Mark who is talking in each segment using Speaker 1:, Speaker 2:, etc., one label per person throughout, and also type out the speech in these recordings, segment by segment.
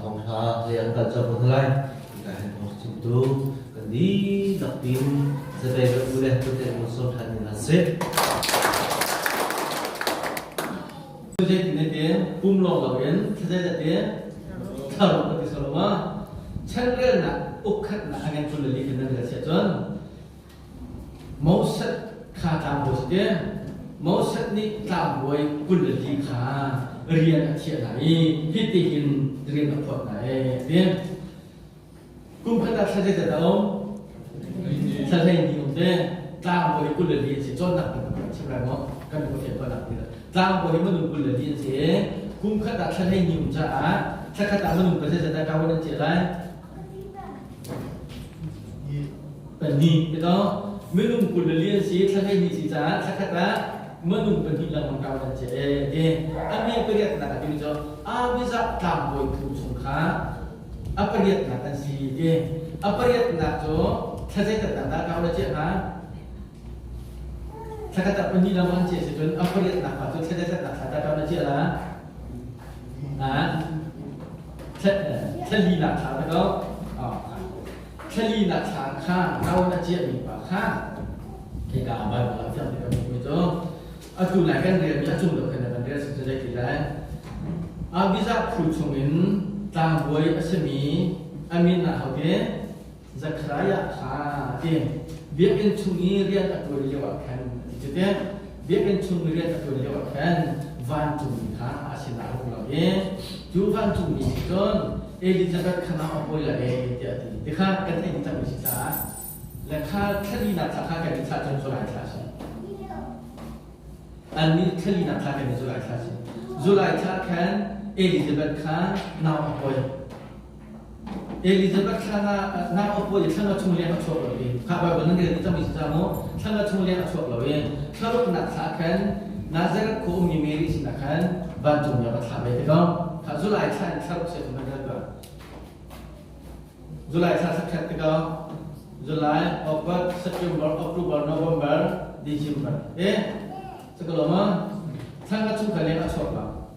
Speaker 1: ของชาเรียนกันจะเป็นอะไรการให้ของจิตตัวกันดีดับบินจะได้กับผู้เล่นผู้เตะมุสลิมทันยินเสร็จผู้เล่นในเตียงปุ่มลงเราเองถ้าจะเตียงถ้าเราปฏิเสธว่าฉันเรื่องน่ะอุกขัดน่ะอันนี้คนละลีกันนั่นแหละเสียจนมอสัตข้าตามบทเดียมอสัตนี่ตามบทคนละลีข้าเรียนเทียไหนพิธีกินเรียนกับคนไหนเนี่ยกุมภาพันธ์ถ้าจะเอาถ้าจะนิยมเนี่ยตามบทคนละลีสิจนหนักเป็นใช่ไหมมั้งกันเป็นคนเขียนตัวหนักนี่แหละตามบทมันดูคนละลีสิกุมภาพันธ์ถ้าจะนิยมจะถ้าข้าตามมันดูประเทศจะได้การวันนั้นเจ๋อไรเป็นนี่ก็ไม่นุ่มกุลเลียนสิถ้าให้มีสิจ้าถ้าข้าตาเมื่อนุ่มเป็นที่ละมันการวันเจ๋ออันนี้เปรียบหนักที่มันจะอาวิจักตามบทผู้สงฆ์อัปเรียบหนักกันสิอัปเรียบหนักจ้ะถ้าจะตัดต่างการวันเจ๋อนะถ้าข้าตาเป็นที่ละมันเจ๋อสิจนอัปเรียบหนักกว่าจนถ้าจะตัดต่างการวันเจ๋อนะถ้าลีหนักฐานแล้วก็ถ้าลีหนักฐานข้างเราจะเจียมีป่าข้างเหตุการณ์แบบเราจะเป็นแบบนี้จ้ะอาจุไหนกันเรียนจะจุดเดียวกันในเรื่องสิ่งที่ได้อาวิจักผู้ชงอินตามบวยอัศมีอามินนะเขาเกจะใครอยากหาเองเบียเป็นชงนี้เรียนตัวเรียกว่าแคนจุดเดียวเบียเป็นชงเรียนตัวเรียกว่าแคนวันจุงข้าอาศิลาของเราเองจูวันจุงนี้จนเอลิซาเบธขณะออกไปละเองเดียวที่ที่ข้ากันเองจะมีสิทธิ์และข้าแค่ลีนักข้ากันมีชาติจนสุดท้ายคลาสอันนี้แค่ลีนักข้ากันมีสุดท้ายคลาสสุดท้ายข้าแค่เอลิซาเบธข้านาออกไปเอลิซาเบธข้านาออกไปฉันก็ชุ่มเลี้ยงช่วยเราเองข้าไปวันนั้นเรื่องจะมีสิทธิ์มั้งฉันก็ชุ่มเลี้ยงช่วยเราเองข้าลูกนักข้าแค่นาซาร์คูมีเมริสินักข้าบ้านจุ่มยาบัตรไปที่ก็ข้าสุดท้ายข้าข้าลูกเสียทุกอย่างก็Julai sahaja ketika Julai, August, September, October, November, December. Sekarang mana? Sangat suka lihat asal lah.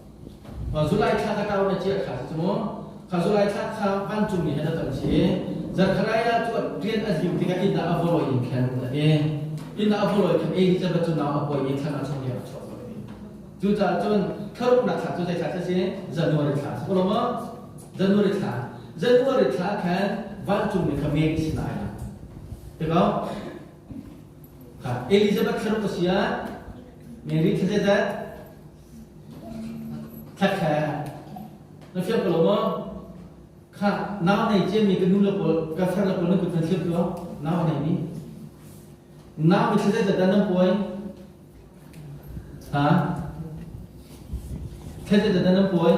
Speaker 1: Julai sahaja kau nak cek khas semua. Kalau Julai sahaja pancung ni ada tansi. Zakaraya tu dia azim tiga indah avolo ikan. Indah avolo ikan. Ini sebab tu nama apa ini sangat suka lihat asal. Juga tu kalau nak khas tu saya khas sih Januari khas. Sekarang mana? Januari khas. Januari khas kanวันจุ่มในขมิ้นสินายถูกไหมครับเอลิซาเบธคารุกเซียเมริทเซซัตทักแค่แล้วเชื่อปลอมค่ะน้ำในเจมีกันนู่นละปลกาแฟละปลนั่นคือการเชื่อตัวน้ำในนี้น้ำมีเซซัตด้านน้ำป่วยฮะเซซัตด้านน้ำป่วย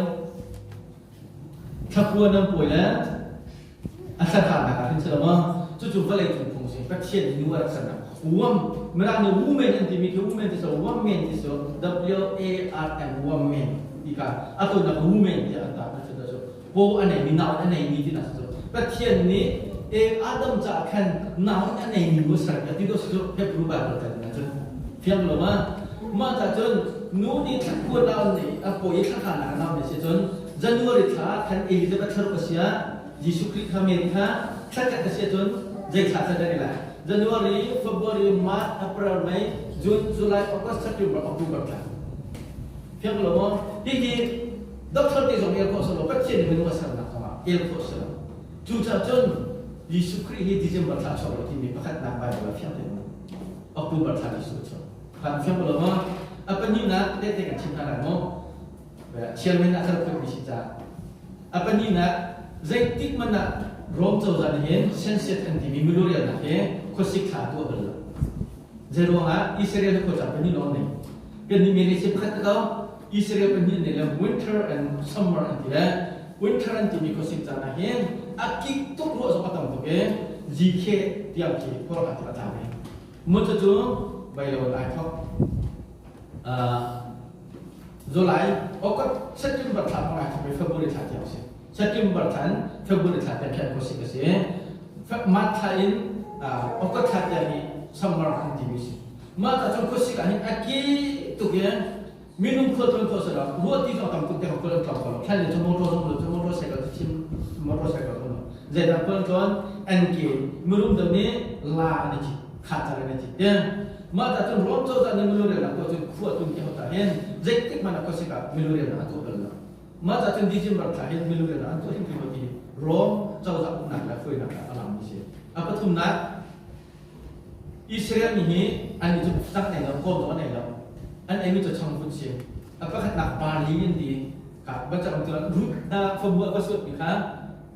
Speaker 1: ถ้าป่วยน้ำป่วยแล้วอาศัยผ่านนะครับที่เราว่าจู่ๆก็เลยถูกพงศ์ประเทศนี้ว่าสนับว่าเมื่อเราเนี่ย women ที่มีคือ women ที่สุด women ที่สุด W A R M women อีกอ่ะอ่ะตัวนั้น women ที่อันดับนั้นสุดๆโบอันไหนมีนาวอันไหนมีที่นั่นสุดประเทศนี้อาดัมจะแค่นาวอันไหนมีมุสลิมที่ตัวสุดเพื่อรู้แบบนั้นนะจนเพียงหรือว่ามาจากจนนู้นนี่ทั้งคนเราเนี่ยอ่ะพออีกข้างหน้าเราเนี่ยจนจันทร์วันที่แค่เอลิซาเบธคารุกเซียยิสุคริสต์อเมริกาถ้าเกิดเสียจนใจขาดจะได้ละจันทร์วันที่เฟบรุยมาร์ชอัปริลเมย์จูนจุลายออกัสต์เซปเทมเบอร์ออกตุลาคมเพียงหรือว่าที่ด็อกเตอร์ที่ส่งเอลโคสโลก็เชื่อในเมนูภาษาหนักว่าเอลโคสโลจู่ๆจนยิสุคริสต์ที่ดิเซมเบอร์ท่าชอบที่มีประกาศนำไปว่าเพียงเดียวออกตุลาคมที่สุดชอบความเพียงหรือว่าapa ni nak dia tengok cinta nak chairman nak terus berbicara apa ni nak zaitik mana rom jauh jadi hen sensitif nanti memorial nak kosik satu apa lah zero ah Israel ko apa ni non ni kan ni meri sepakat kau Israel ni ni lah winter and summer nanti lah winter nanti mi kosik jana hen akik tu lo sepatam tu jike tiap ki kor hati hati ni macam tu bayar lagi kau Julai, okey, September tahun apa Februari tahun apa? September tahun, Februari tahun apa kosik kosik. Mac tahun, okey tahun ni summer nanti misi. Mac tahun kosik ni aki tu minum kotor kotor, buat itu orang tu tengok kotor kotor. Kalau cuma motor jadi apa tuan engke murum demi la ni kata ni ya mata tuan rojo tak ni mulut nak kau tuan kuat tuan kau tak hen jadi mana kau sikap mulut nak tu betul mata tuan dijim bertahan mulut nak tu yang kita ni rom jauh tak nak lah kau nak alam ni apa tu nak Israel ni ane tu tak ni lah kau tu ni lah ane tu cangkut sih apa kan nak Bali ni baca untuk na pembuat pasal kita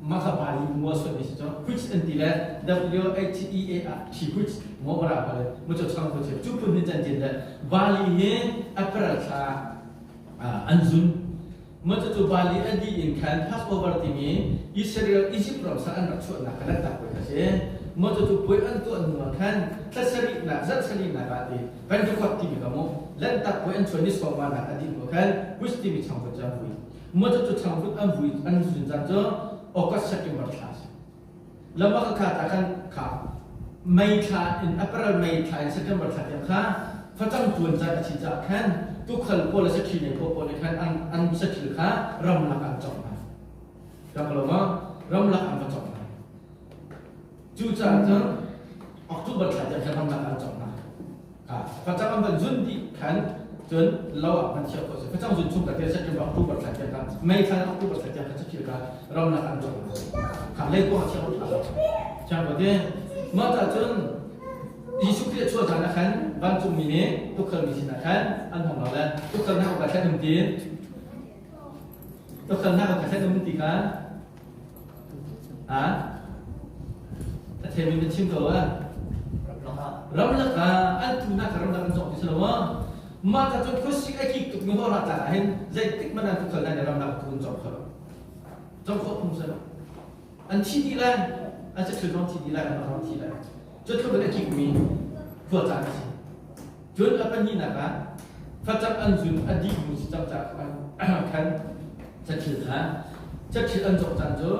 Speaker 1: maka Bali mua suat ni sahaja which entilah WHEAR which mau berapa le macam cakap macam cuba ni janji dah Bali ni apa rasa anjun macam tu Bali adi inkan pas over timi Israel Egypt perasaan nak suat nak kena tak boleh kasih macam tu buat antu anu kan terseri nak zat seri nak kati bantu kuat timi kamu lantak buat antu ni semua nak adi bukan which timi cakap macam tu macam tu cangkut ambui anjun janjo okas sakit berkelas. Lama katakan kah, Maitha in April Maitha in sakit berkelas yang kah, fatang tuan jangan cijakan, tu kalau pola sakit ni pola kan an sakit kah ramlakan cokna. Kalau lama ramlakan cokna. Juta jangan Oktober saja kan ramlakan cokna. Kah, fatang ambal jundi kanจนเราอ่ะมันเชื่อก็สิพระเจ้าจุดชุมกับเทศกิจบอกผู้บริษัทกันไม่ทันผู้บริษัทกันจะคิดกันเราหนักอันจบขันเล่ก็เชื่อว่าช่างประเดี๋ยวเมื่อจากจนยิสุคริสต์ช่วยกันนะครับบางจุดมีนี้ทุกคนมีสิทธิ์นะครับอันของเราแล้วทุกคนน่าจะแค่ดนตรีทุกคนน่าจะแค่ดนตรีกันแต่เทมีเป็นชิมตัวเราหลักอันทุนนักเราหลักอันจบที่สุดว่าmata tu kursi lagi tu ngora tak hen jadi mana tu kalau dalam nak turun jom kau pun sana anti dilan aja kerja anti dilan orang anti dilan jadi kau lagi kumi buat apa sih jadi apa ni nak kan facam anjun adik mesti tak kan jadi anjok janjo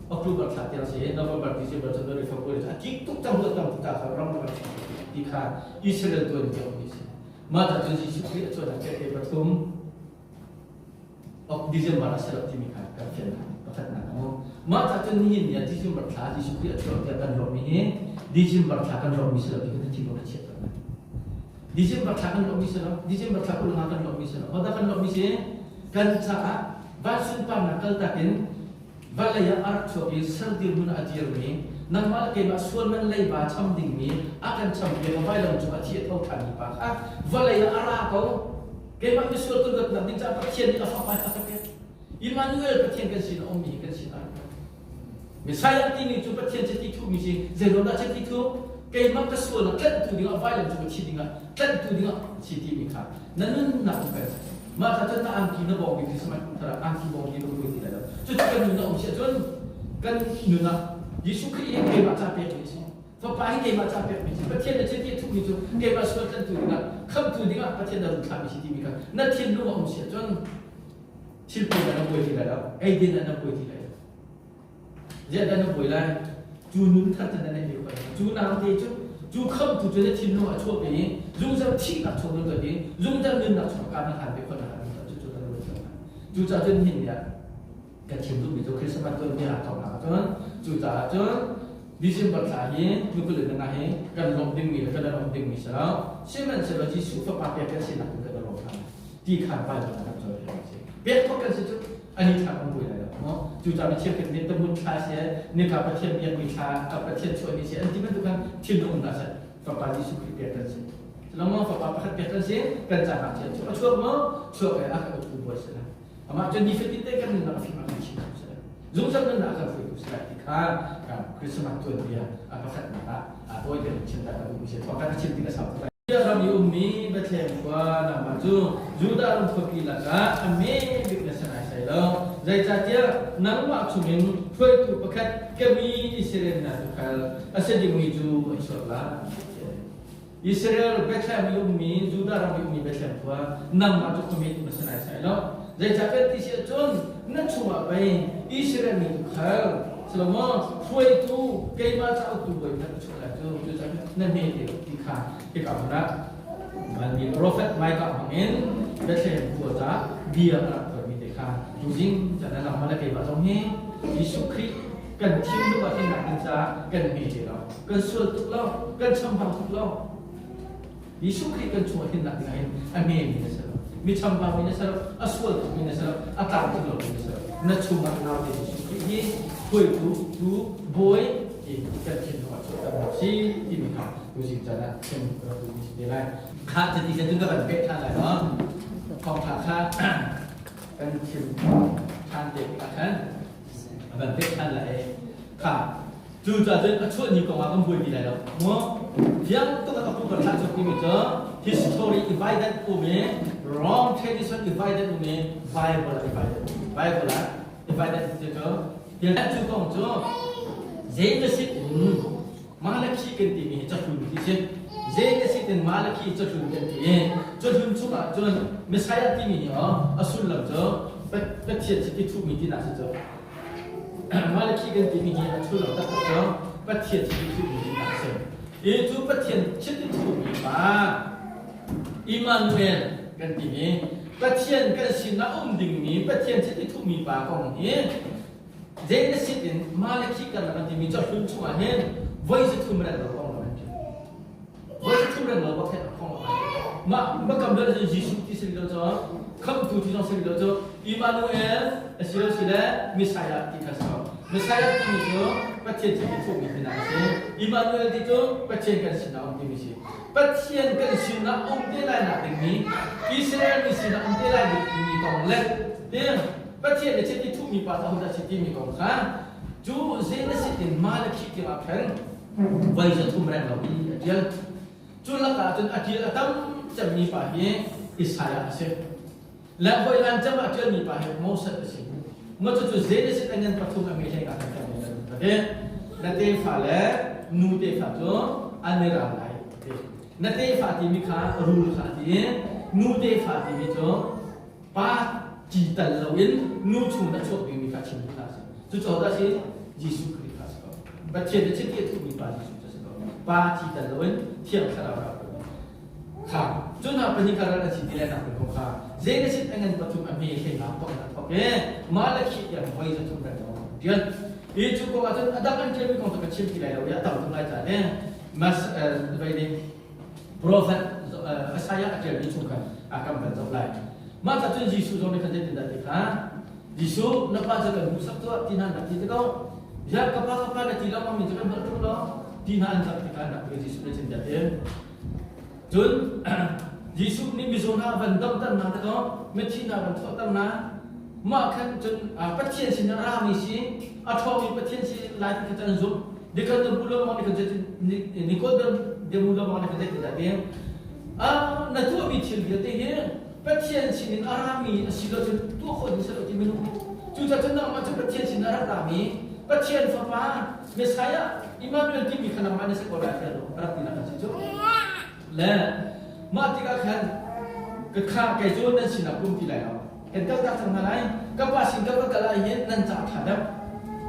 Speaker 1: Oktober saat yang sih November Desember Januari Februari adik tu tahu tak orang orang dikah Israel tu yang mesti mata tu Yesus Kristus ada kerja bertum, Desember asal optimika kerja nak, kamu mata tu ni ya Desember sahaja Yesus Kristus ada kan romi Desember sahaja romi selalu kita tiba kerja kan, Desember sahaja romi selalu, Desember sahaja ulang kan romi selalu, ada kan romi sih kan sahaja bahasan panakal takin, balaya arak sobi serdir mun ajir ni. Nama lagi masuk menlai bacam dingmi akan campur mobile dan juga tiap tahu tadi pak. Valaya arah kau, kema masuk tu kat nanti cakap percian ni apa apa apa. Immanuel percian kan sih, Omi kan sih. Misalnya ini tu percian jadi tu misi, zero dah jadi tu. Kema masuk nak kan tu dengan mobile dan juga tiap kan tu dengan tiap mika. Nanti nak apa? Maka tu tak angki nak bawa kita semakin terang angki bawa kita begitu tidak. Jadi kan nuna usia kan nuna Yesus Kristus yang baca pek ni, Bapa ini baca pek ni. Pertian ada jadi tu itu, dia masuk kan tu dengan, kam tu dengan pertian ada kami sih timika. Nanti lu orang usia tuan, silpu ada boleh tidak ada, aiden ada boleh tidak ada. Jadi ada boleh lah, junun tak ada yang boleh. Junun nanti ju kam tu jadi silpu ada cuape ni, jung jam tiga cuape tadi, jung jam ni nak cuape kan ada pekon ada, ju ada boleh. Ju jadi ni ya. Kan cintu itu Krismas tu dia atau apa tuan, juta tuan, Desember sahaja, mukul dengan he, kan lombing mi, kan lombing mi sah, semen sebagai super pakai kan sih nak kita lombang, di kampai mana nak jual ni, biar kau kan situ, ani tak mampu ada, juta macam ni temu kasih, ni kapal tiap biar mita, kapal tiap cuci ni sih, anti tu kan cintu unda sah, papa di suku biar kan sih, selama papa pakai biar kan sih, kan jangan tiap cuci, cuci mau, cuci aku tu buat sih. Amat jadi kita kan nak firman Tuhan. Zungzam nak akan firman Tuhan. Kan Krismas tu dia apa kata nak atau dia cinta tak bisa. Pakai cinta sama. Ya Rabbi Ummi Bethlehem wa nama tu Juda rum pergilaga ame bikna sana saya. Zai catia nama cumin foi tu pakat kami Israel na tukal asal di muiju insyaallah. Israel Bethlehem Ummi Juda Rabbi Ummi Bethlehem wa nama tu kami sana saya. Jadi cakap tiada John, nak cuma bayi Israel ni tukar, selama foi tu kema cakap tu bayi nak cuma tu, tu cakap nak mesti dikah, mana, mandi Prophet Micah mungkin, betul buatlah dia nak pergi dikah, ujung jangan lama lagi macam ni, Yesus Kristus กันทิ้งด้วยที่หนักกันจ้ากันมีเรากันส่วนทุกเรากันชำบางทุกเรายิสุคริสต์กันช่วยที่หนักไงอเมนมีนะสระมีชำบางมีนะสระอส่วนมีนะสระอัตราทุกเรามีนะสระนัดชุมมันเราที่ยิสุคริสต์ยี่คุยดูบอยอีกกันทิ้งด้วยช่วยกันสิที่มีเขาดูสิจ้านะเช่นเราดูมีสิ่งใดข้าจะตีจะถึงกับแบบเป็ดท่านอะไรเนาะของข้ากันทิ้งท่านเด็กกันแบบเป็ดท่านอะไรข้าจูจ่าจะช่วยนี่ก็ว่ากันบุญดีเลยเนาะมั้งยังต้องเอาผู้คนท่านจะพิมพ์เจอ history divided อุ้ม wrong tradition divided อุ้ม Bible divided เจอยังจูก็เจอเจนสิมาลักขี้กันที่มีจะคุณที่เช่นเจนสิเป็นมาลักขี้จะคุณกันที่จะคุณชุกจนไม่ใช่ที่มีอ๋อสุดแล้วเจอเป็นเทียนที่ทุกมีที่น่าจะเจอมาลักขี้กันที่มีสุดแล้วแต่ก็เจอเป็นเทียนที่ทุกมีที่น่าจะเจอitu petian citi tu mi ba Immanuel kan ti mi petian kan sina ding mi petian citi tu mi ba kong ni je sitin malaki kan kan ti mi cha phun chu hen voice tu mra lo kong ma voice tu mra lo ba kha kong ma ba kam da Jesus ti sil lo cho kham tu ti sil lo cho Immanuel asilo sila Messiah ti ka so Messiah ti mi jo petian citi tu mi na se Immanuel ti jo petian kan sina ti mi si petian kan sina ti lai na ti mi Israel mi sina ti lai ti mi kong le dia petian de citi tu mi pa ta hu da citi mi kong kha ju zena sitin malaki ti ma phen vai za thum ran lo bi dia ju la ka tun atil atam cham mi pa hi Isaiah se la hoi lan cham atil mi pa hi Moses se ma chu zena sit angan pathum ame thai ka ta ta de na te fa le nu te fa jo anira lai na te fa ti mi kha rul kha ti nu te fa ti mi jo pa chỉ tận lâu yên nu chủ đã chốt vì mình phát triển như thế chú cho ta sẽ Jesus Christ và trên cái chiếc kia thuộc mình bà Jesus cho ba chỉ tận lâu yên thiện khá là khá chú nào bên những cái đó là chỉ đi lên nào cũng khá dễ để xin anh em tập trung anh mình phải làm tốt là ok mà là khi yang quay ra chung ra đó tiền ý chú có nói là đang ăn chơi với con tụi chiêm thì lại đâu ya tàu tụi lại trả nè mà vậy đi prophet Isaiah ở trên đi chung cả cầm phần dọc lại mà ta chân Giêsu trong này khẩn thiết đến đây Giêsu nó bao giờ cần musab tu tin han đặt tin đâu giờ các bạn là tin lắm mà mìnhจะเป็นคนđó tin han đặt tin han đặt cái Giêsu này trên đây chun Giêsu ni mizona van dam tan na đó mấy tin na van thọ tan na mà khăn chun bắt thiên sin ra mi si thọ mi bắt thiên si lại cái chân giúp để cái tâm bulo mà cái chân Nicodemus để bulo mà cái chân đây na tu mi thiên cái thế bất thiên sin arami silo chun tu khoi silo ti minu chu cha chun na ma chu bất thiên sin arami bất thiên fa pa Messiah Immanuel ti mi khana ma ne se ko ra ya lo ra ti na chi chu le ma ti ka khan ka kha kai chu nan sin na kum ti lai lo en ka ta chang lai ka pa sin ka lai yen nan cha tha da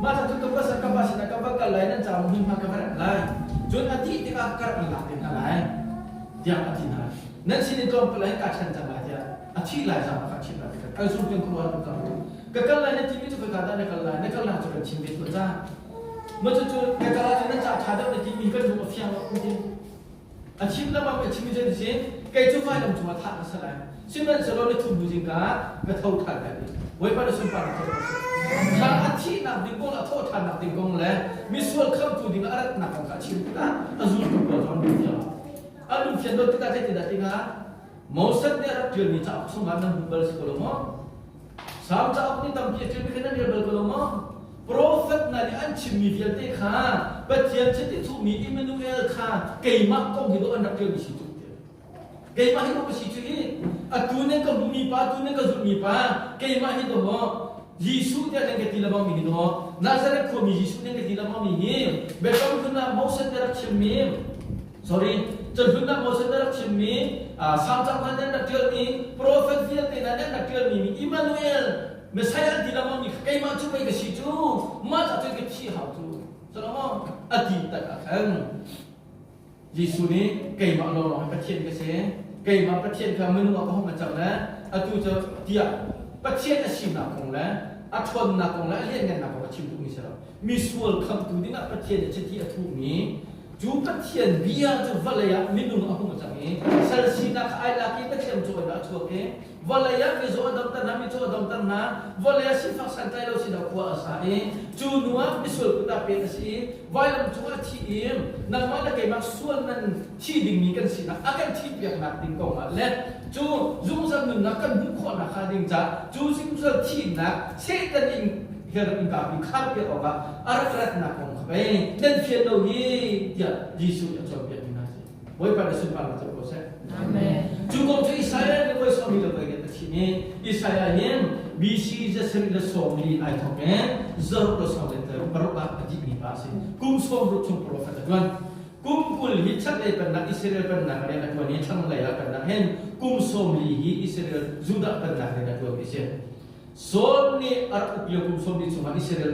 Speaker 1: ma ta tu ka sa ka pa sin ka lai nan cha mu ma ka ra lai chun ati ti ka kar la ti na lai dia ati na nan sin to pa lai ka chan chang laiอาชีพหลายสาขาชีพหลายกันไอ้ส่วนเป็นครัวเป็นกันก็กันเลยในที่นี้จะเป็นการได้ในกันเลยในกันเลยจะเป็นชิมเป็นตัวจ้าเมื่อจู่ๆในกันเลยจะนั่งจ่าชาดในที่มีกันอยู่กับเฟียงจริงอาชีพแล้วมันเป็นชิมเป็นสิ่งใครจะไฟดำจัวท่าสลายซึ่งมันจะเราได้ทุ่มดูจริงกันไม่เท่าทันกันไว้ไปในส่วนปานนั้นถ้าอาชีพนักดิ้งกงละโทษทันนักดิ้งกงแล้วมีส่วนเข้าตัวดิ้งอะไรหนักของอาชีพกันอาจุดตัวตอนนี้จ้าอาลุงเฟียนโดนติดใจติดติดกันMoses dia harap jual ni cak sungguh nak bubal sekolah mo. Sam cak ni tampi jual ni kena dia bubal mo. Prophet nadi ancim mi dia tekha. Batian ceti tu mi Immanuel kha. Keimak kong hidup anak jual di situ. Keimak hidup di situ ni. Atune ka bumi pa, atune ka zumi pa. Keimak hidup mo. Yesus dia yang ketila mo mi hidup. Nazaret ko mi Yesus yang ketila mo mi hidup. Bekam kena Moses dia harap cimi. Sorry. Jika hendak Moses nak cumi, samsak mana nak jual ni, Prophet dia tidak nak jual ni, Immanuel, Messiah tidak mau ni, kaya macam apa yang situ, macam tu kecil hal tu, selama adi tak akan, Yesus ni kaya macam orang percaya keseh, kaya macam percaya kamu menunggu apa macam mana, atu je dia percaya kesih nak kong lah, อัชนนักของละเลี้ยงเงินนักของชิมตุมิเสระมีส่วนคำตูดินักประเทศเช่นที่อัฐุมีจูประเทศเบียจูวลายะมิดุนอาหุมาจังเองเซลซีนักไอลากีประเทศจูอันดับชัวเองวลายะมิโซอันดับตันนามิโซอันดับตันนาวลายะสิฟักสันใจเราสิดากัวอาศัยจูนัวมิส่วนกุตาเป็นสิวายลำจูอัที่เอ็มนักมันละเกมักส่วนนั้นที่ดิ่งมีกันสินะอาการที่เปียกนักดิ่งกองมาและจูจุงสันนึงนักกันบุคคลนักขาดิ่งจ้าจูสิงสันที่นักเสกันดิ่งเฮรับิกาบิข้าเปียกออกมาอารักรักนักของเขาเองเดินเพียรเราเยี่ยยิสุยังชอบเปียกมินาสิไว้ประเดี๋ยวสุภาพจะโปรเซสอาเมนจูกงจูอิสราเอลเนี่ยไว้สามีเราไปกันที่นี่อิสราเอลเนี่ยบีซีจะเสด็จสมลีไอทองเองจะรู้สมเด็จบรรลุปฏิบัติภาสิกุมสมรู้ชมโปรเฟตกันกุมกุลฮิตชัดเลยเป็นนักอิสราเอลเป็นนักเรียนตัวนี้ทั้งหลายเป็นนักเห็นกุมสมลีอิสราเอลจุดเป็นนักเรียนตัวนี้เช่นส่วนนี้อาร์อุปยกุมสมลีcumaอิสราเอล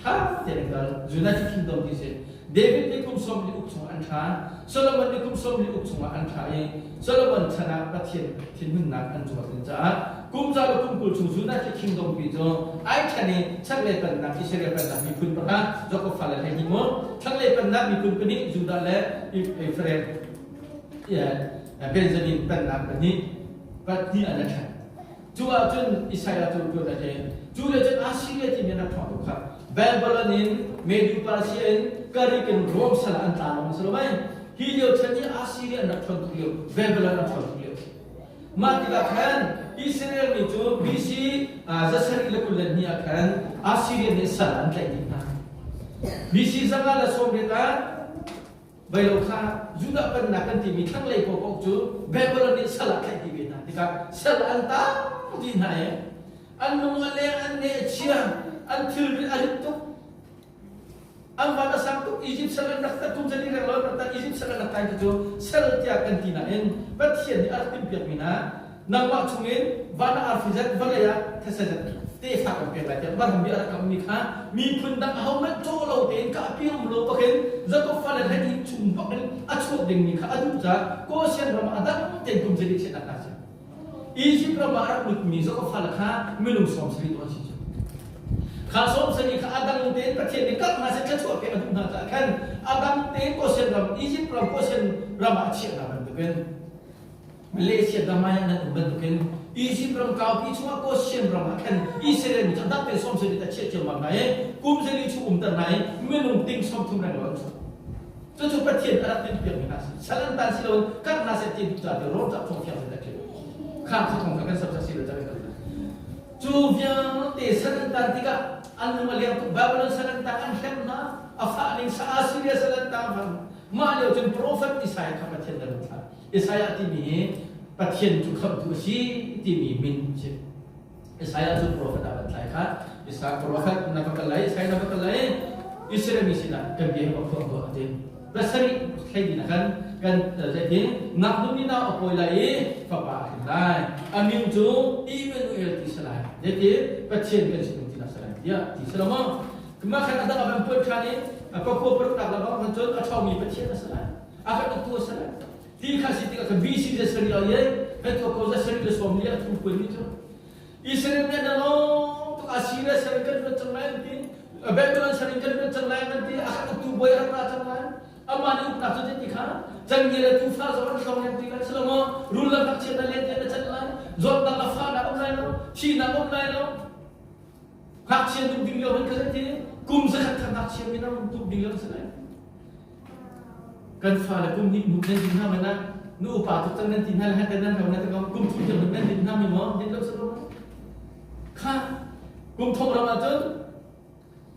Speaker 1: ข้าเจริญกันจุดที่คิดตรงนี้เช่นเดวิดนี่กุมสมลีอุปสมอันทานโซโลมอนนี่กุมสมลีอุปสมอันทานเองโซโลมอนชนะประเทศที่มุ่งนักอันจุดนี้จ้ากุมจารุกุมกุลจุดที่คิดตรงนี้จ้าไอ้แค่นี้ชักเลยเป็นนักอิสราเอลเป็นนักมีคุณประหารจก็ฟังเลยให้ดีมั้งชักเลยเป็นนักมีคุณคนนี้จุดนั้นแหละอิสราเอลเบนจามินเป็นนักคนนี้ก็ที่อันนั้นแค่จูอาจนอิสราเอลจูได้เองจูเลยจนอาซีเรียที่มีนักทำทุกข์เบลบาลานินเมดูปาซีเอ็นการิกันรวมสลายอันตรายมันสลายฮิเดียวเช่นนี้อาซีเรียนักทำทุกข์เบลบาลานักทำทุกข์มาที่ละแค่อิสราเอลนี่จูบีซีจะสร้างเรื่องกุลนี่แค่อาซีเรียนี่สลายอันตรายนะบีซีสังกัดสมเด็จไปโลกาจุดเป็นนักการที่มีทั้งเลยพวกจูเบลบาลานี่สลายอันตรายนะที่กับสลายอันตรายที่ไหนอันนู้นอะไรอันนี้เชียอันที่เรื่องอะไรตุกอันวันนั้นสักตุกอียิปต์สลัดนักตุกjadi kalau kataอียิปต์สลัดนักตายitu setiap kantinan bertiada di arti biarmina nama cungin wana arfizat wana ya tersajat tefak berbaca wana biar kami nikah mi pundak haumat jolo ten kapi hamlo pakai zato falan lagi cumpak dan acuk dengan nikah aduja kosian ramadan tentum jadi cetak aja Egypt ramadan lukmi zato falan ha minum som seri tuan sihข้าสมสนิข้าดังเต้นประเทศนี้ก็มาเสียชั่วเป็นอดุนาจากกันอาดังเต้นก็เช่นรำอียิปต์รำก็เช่นรำอาเชียนรำตุกันมาเลเซียดำมาอย่างนั้นตุกันอียิปต์รำเก่าปีชัวก็เช่นรำกันอิสราเอลจะดับเป็นสมสนิทเชี่ยวชาญมาไหนกุมสนิทชูแต่ไหนไม่ลงติ้งสมทุนแรงร้อนจะจูประเทศอาหรับเป็นเพียงนาสิสลันตันสิโลกันนาสิติดจากเดือดร้อนจากท่องเที่ยวจะได้เกี่ยวข้ามท่องกันสับสนสิเราจะไม่กันจูเวียนเตสลันตันที่ก็อันนู้นมาเลี้ยงบาบิโลนสลันตันอันเห็นนะอัฟอานิสอาซีเรียสลันตันมาเลี้ยงจนโปรเฟตอิสราเอลทำประเทศนั้นท่าอิสราเอลที่มีประเทศจุดคำตัวชีที่มีมินชิอิสราเอลจุดโปรเฟตอะไรใช่ค่ะอิสราเอลโปรเฟตนับกันเลยอิสราเอลนับกันเลยอิสราเอลมีสินะกันเกี่ยวกับพวกตัวเองแต่สิ่งที่ดีนะครับกันjadi nak dunia apa lagi apa lagi amin tu Emmanuel di selai jadi pasien kan sebelum tidak selai ya di selama kemakan ada apa pun kali apa pun produk apa pun tu atau mi pasien selai akan itu selai di kasih tiga ke bisi je seri lagi itu kau je seri je suami dia tu pun itu Israel ni adalah tu Assyria seri kan macam lain ti Babylon seri kan macam lain nanti akan itu boy apa macam lain Amani upna tu jadi kan, jangan dia tu faz orang kau yang tinggal selama ruler tak cina lihat dia macam lain, zon tak lafaz nak online lo, Cina online lo, hak cina tu tinggal orang kerja, kum zakat kan hak cina mina untuk tinggal selain, kan faz kum ni mungkin tinggal mana, nu upah tu tangan tinggal hak tangan kau nanti kau kum tu jangan mana tinggal mina tinggal selama, kan kum thong Ramadan,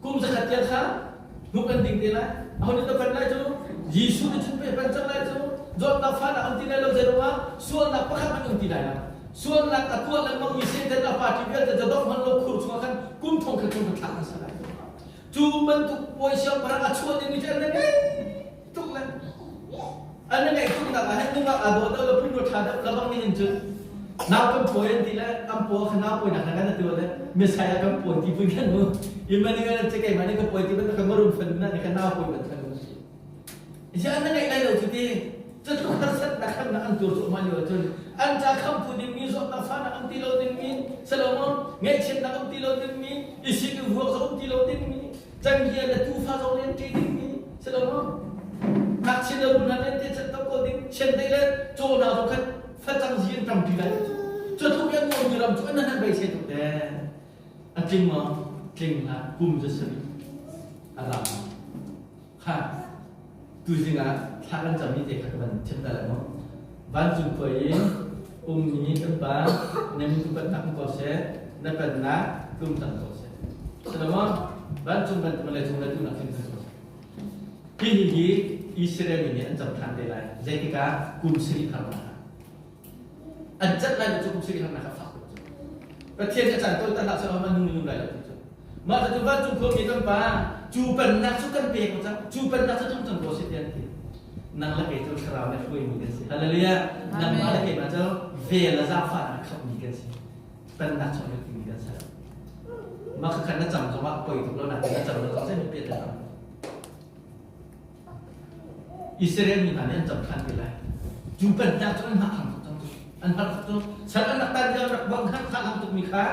Speaker 1: kum zakat dia kan, nu kan tinggal Ahun itu pandai tu, Yesus itu pun pandai tu. Jod nak fana anti nelo zerwa, suan nak pakai mana anti nelo. Suan nak atua nak mengisi dan apa tiba dan jadok man lo kurus makan kuntong ke kuntong tak masalah. Cuma tu poisya para atua yang macam ni, tu kan. Anda ni itu tak ada, tu tak ada. Ada pun lo ada, labang ni hanya. Nak pun poin tidak, ampo kenapa poin nak nak tu ada. Misalnya kan poin tipu kan tu. Iman dengan cakap mana ke poin tipu tak kemarun fana ni kenapa poin betul. Jadi anda ni lain tu dia. Jadi kalau set nak kan nak antur semua ni tu. อันจะคำพูดนี้ส่วนนักฟังนักตีโลดิ้งมีสโลมอนเงยเช่นนักตีโลดิ้งมีอิสิกวัวส่งตีโลดิ้งมีจังเกียร์ตูฟ้าส่งเล่นตีดิ้งมีสโลมอนนักเชื่อรุ่นนั้นเล่นที่จะต้องก็ดิ้งเช่นได้เลยโจนาต้องคัดฟัดจังเสียงทำที่ไรจะทุกอย่างมันมีรำจุนนั้นไปเสียทุกแต่อันจริงมั้งจริงนะกุมจะสนิทอะไรค่ะดูสิงะถ้ากันจะมีเด็กกันเช่นอะไรมั้งวันจุดเผยนี้กันบ้างในมุมเป็นนักโกเซ่ในเป็นนักกุมตันโกเซ่แสดงว่าวันจุดเป็นมาเลยจุดเลยจุดนักขึ้นโกเซ่ที่นี่อิสราเอลนี่อันจำทันได้ไรใจที่กากุมสิริธรรมะอันจัดไรจุดกุมสิริธรรมะครับประเทศจะจัดตัวตั้งหลักสมัยมันนุ่มๆไรแล้วจุดมาแต่วันจุดคนมีกันบ้างจูเป็นนักสุกันเปียกจ้ะจูเป็นนักสุดจงโกเซ่เดียนที่นั่งละเกตุลคราวเนี่ยคุยมีกันสิฮัลโหลยานั่งมาละเกตุมาเจ้าเวลาจะฟังขับมีกันสิเป็นนักชมยุทธมีกันสิมาคือขันนักจำจังหวะปล่อยถูกแล้วนักจำเราต้องใช้ไม่เปลี่ยนเลยอิสราเอลมีฐานเนี่ยจำคัญไปเลยจูเป็นนักจนหักหักทุกทั้งอันหักทุกฉันอันนักตันยารักบังหักหักหักทุกมีค่า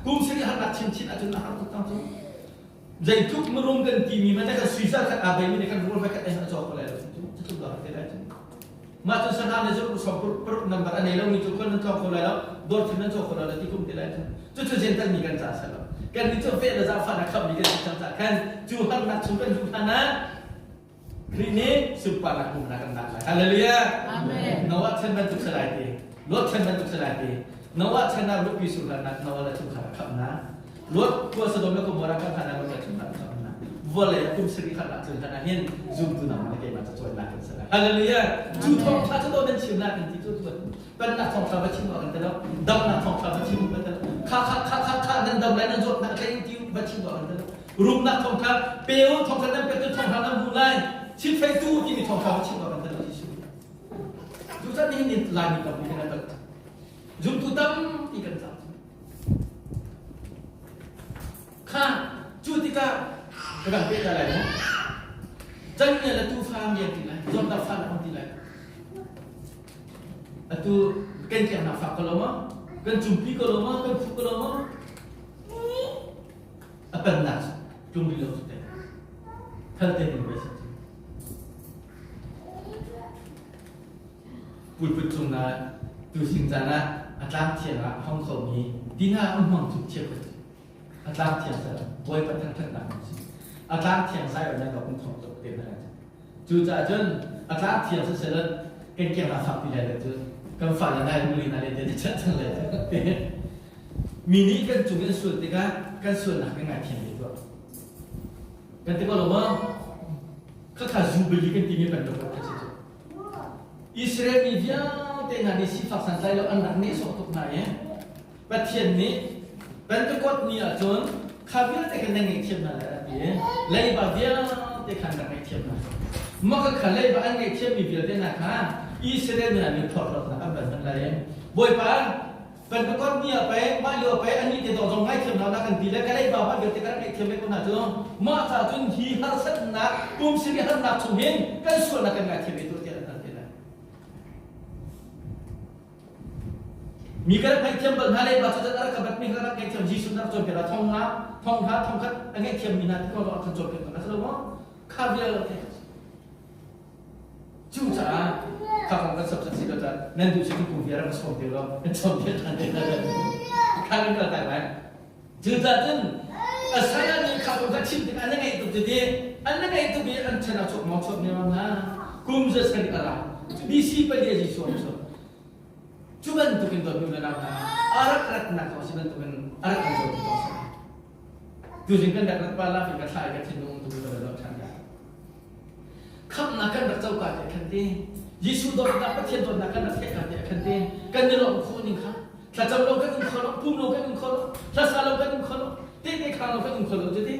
Speaker 1: กุมสิริหักนักชิ้นชิ้นอาจจะหักทุกทั้งใจทุกมารวมกันที่มีมันจะกันสุดยอดกันอาเบมีในการรวมไปกันเองอาจจะอะไรจุดดอกที่ได้จุดมาจนสถานในจุดสอบปรุนับอันนี้เรามีจุดคนนั้นจอบคนอะไรแล้วโดนที่นั้นจอบคนอะไรที่คุ้มที่ได้จุดจุดเจนตันมีกันจ่าสลับกันที่จุดเฟรจะฟันนะครับมีกันจ่ากันจุดหันนักจุดเป็นจุดหันนะคลินี้สุปานักบุญนักกันนักเลยฮัลโหลยาโนวะฉันเป็นจุดสลายดีรถฉันเป็นจุดสลายดีโนวะฉันน่ารู้พิสูจน์นักโนวะละจุดขาดขับนะรถกลัวสะดวกแล้วก็มรณะขนาดนั้นจุดขาดขับนะboleh kum seri khanak tu kana hin zoom tu nama ke ma tu nak kan sala haleluya tu thong tha tu dan chim na kan ti tu pan na thong tha ba chim ba kan ta dam na thong tha ba chim ba ta kha dan dam lai na jot na kai ti ba chim ba kan ta rum na thong tha peu thong tha dan pe tu thong tha na bu lai chim fai tu ki ni thong tha ba chim ba kan ta ti su tu ta ni ni lai ni ka bu kan ta zoom tu dam ti kan ta kha chu ti ka Bukan beda lagi. Jangan lah tu faham yang tidak. Jangan tak faham yang tidak. Itu kan yang nak faham kalau mah, kan jumpi kalau mah, kan fuk kalau mah. Apa nak jumpi lo sudah. Hal itu biasa. Put jumna tu singzana atlam tiada Hong Kong ni. Dina umang tu cakap. Atlam tiada. Boy patang patang. อาจารย์เทียงใส่แบบนั้นเราคงถอดตัวเต็มแล้วจู่จะจนอาจารย์เทียงเสร็จแล้วเก่งๆมาฝักปีเลยจู่กันฝักยังไงรู้ลีน่าเรียนจะชัดจังเลยมีนี้กันจู่กันส่วนที่กันส่วนหนักยังไงเทียงดีกว่ากันที่ก็รู้ว่าข้าขาจูบิลีกันที่มีเป็นตัวกันจู่อิสราเอลมีเดียแต่งานนี้สิฝักสันใจแล้วอันนั้นนี่ส่งตุกไหนประเทศนี้เป็นตัวกดนี่อ่ะจนข้าเวลาแต่กันยังไงเทียมนั่นแหละเลยบาเวียแต่ขันยังไงเทียมนั่นมันก็ขันเลยบาอันไงเทียมมีเวียแต่นะค่ะอิสราเอลเนี่ยมีทอดรอดนะครับแบบนั้นเลยบ่อยป่ะเป็นประกอบเนี่ยไปบ้านเรือไปอันนี้จะต้องส่งให้เทียมเรานะกันทีแล้วก็เลยบาบ้านเรือแต่กันไงเทียมไม่คนน่าจะมาจากจนฮีฮัลสันนะกุมสิริฮัลนักชุ่มเห็นกันส่วนนักกันไงเทียมไม่ตัวเทียมนั่นเองมีการไปเทียมบังคับเลยบาสุดท้ายก็แบบมีการไปเทียมจีสุนัขจนเป็นอะไรท่องคัดอันนี้เทียมมีนาที่ก็เราทำจบเป็นอะไรสรุปว่าข้าวเยอะเลยจู่จ้าข้าวของกันสับสนสิเราจะนั่นดูสิ่งที่กูเรียนมาสอนเดียวเราเป็นสอนเดียวกันเลยข้าวนี้ก็แต่ไหมจู่จ้าจนsaya niข้าวของชิมอันนั้นไงตัวเดียอันนั้นไงตัวเดียอันชนะชกมอชกเนี่ยนะกุมจะสนิทอะไรดีซีไปเดียจีส่วนCuba tentukan tuan tuan nama arak nak kau sih tentukan arak nak kau tuan sah. Tujukan dak kepala fikir saya kan cenderung untuk berdoa canda. Kau nak kan dak jauh kaya kan deh. Yesus doa nak percaya doa nak kan dak kaya kan deh. Kan dia lok kau ni kan. Kalau jauh lok kan kau, pun lok kan kau, kalau salah lok kan kau, teh kau lok kan kau jadi.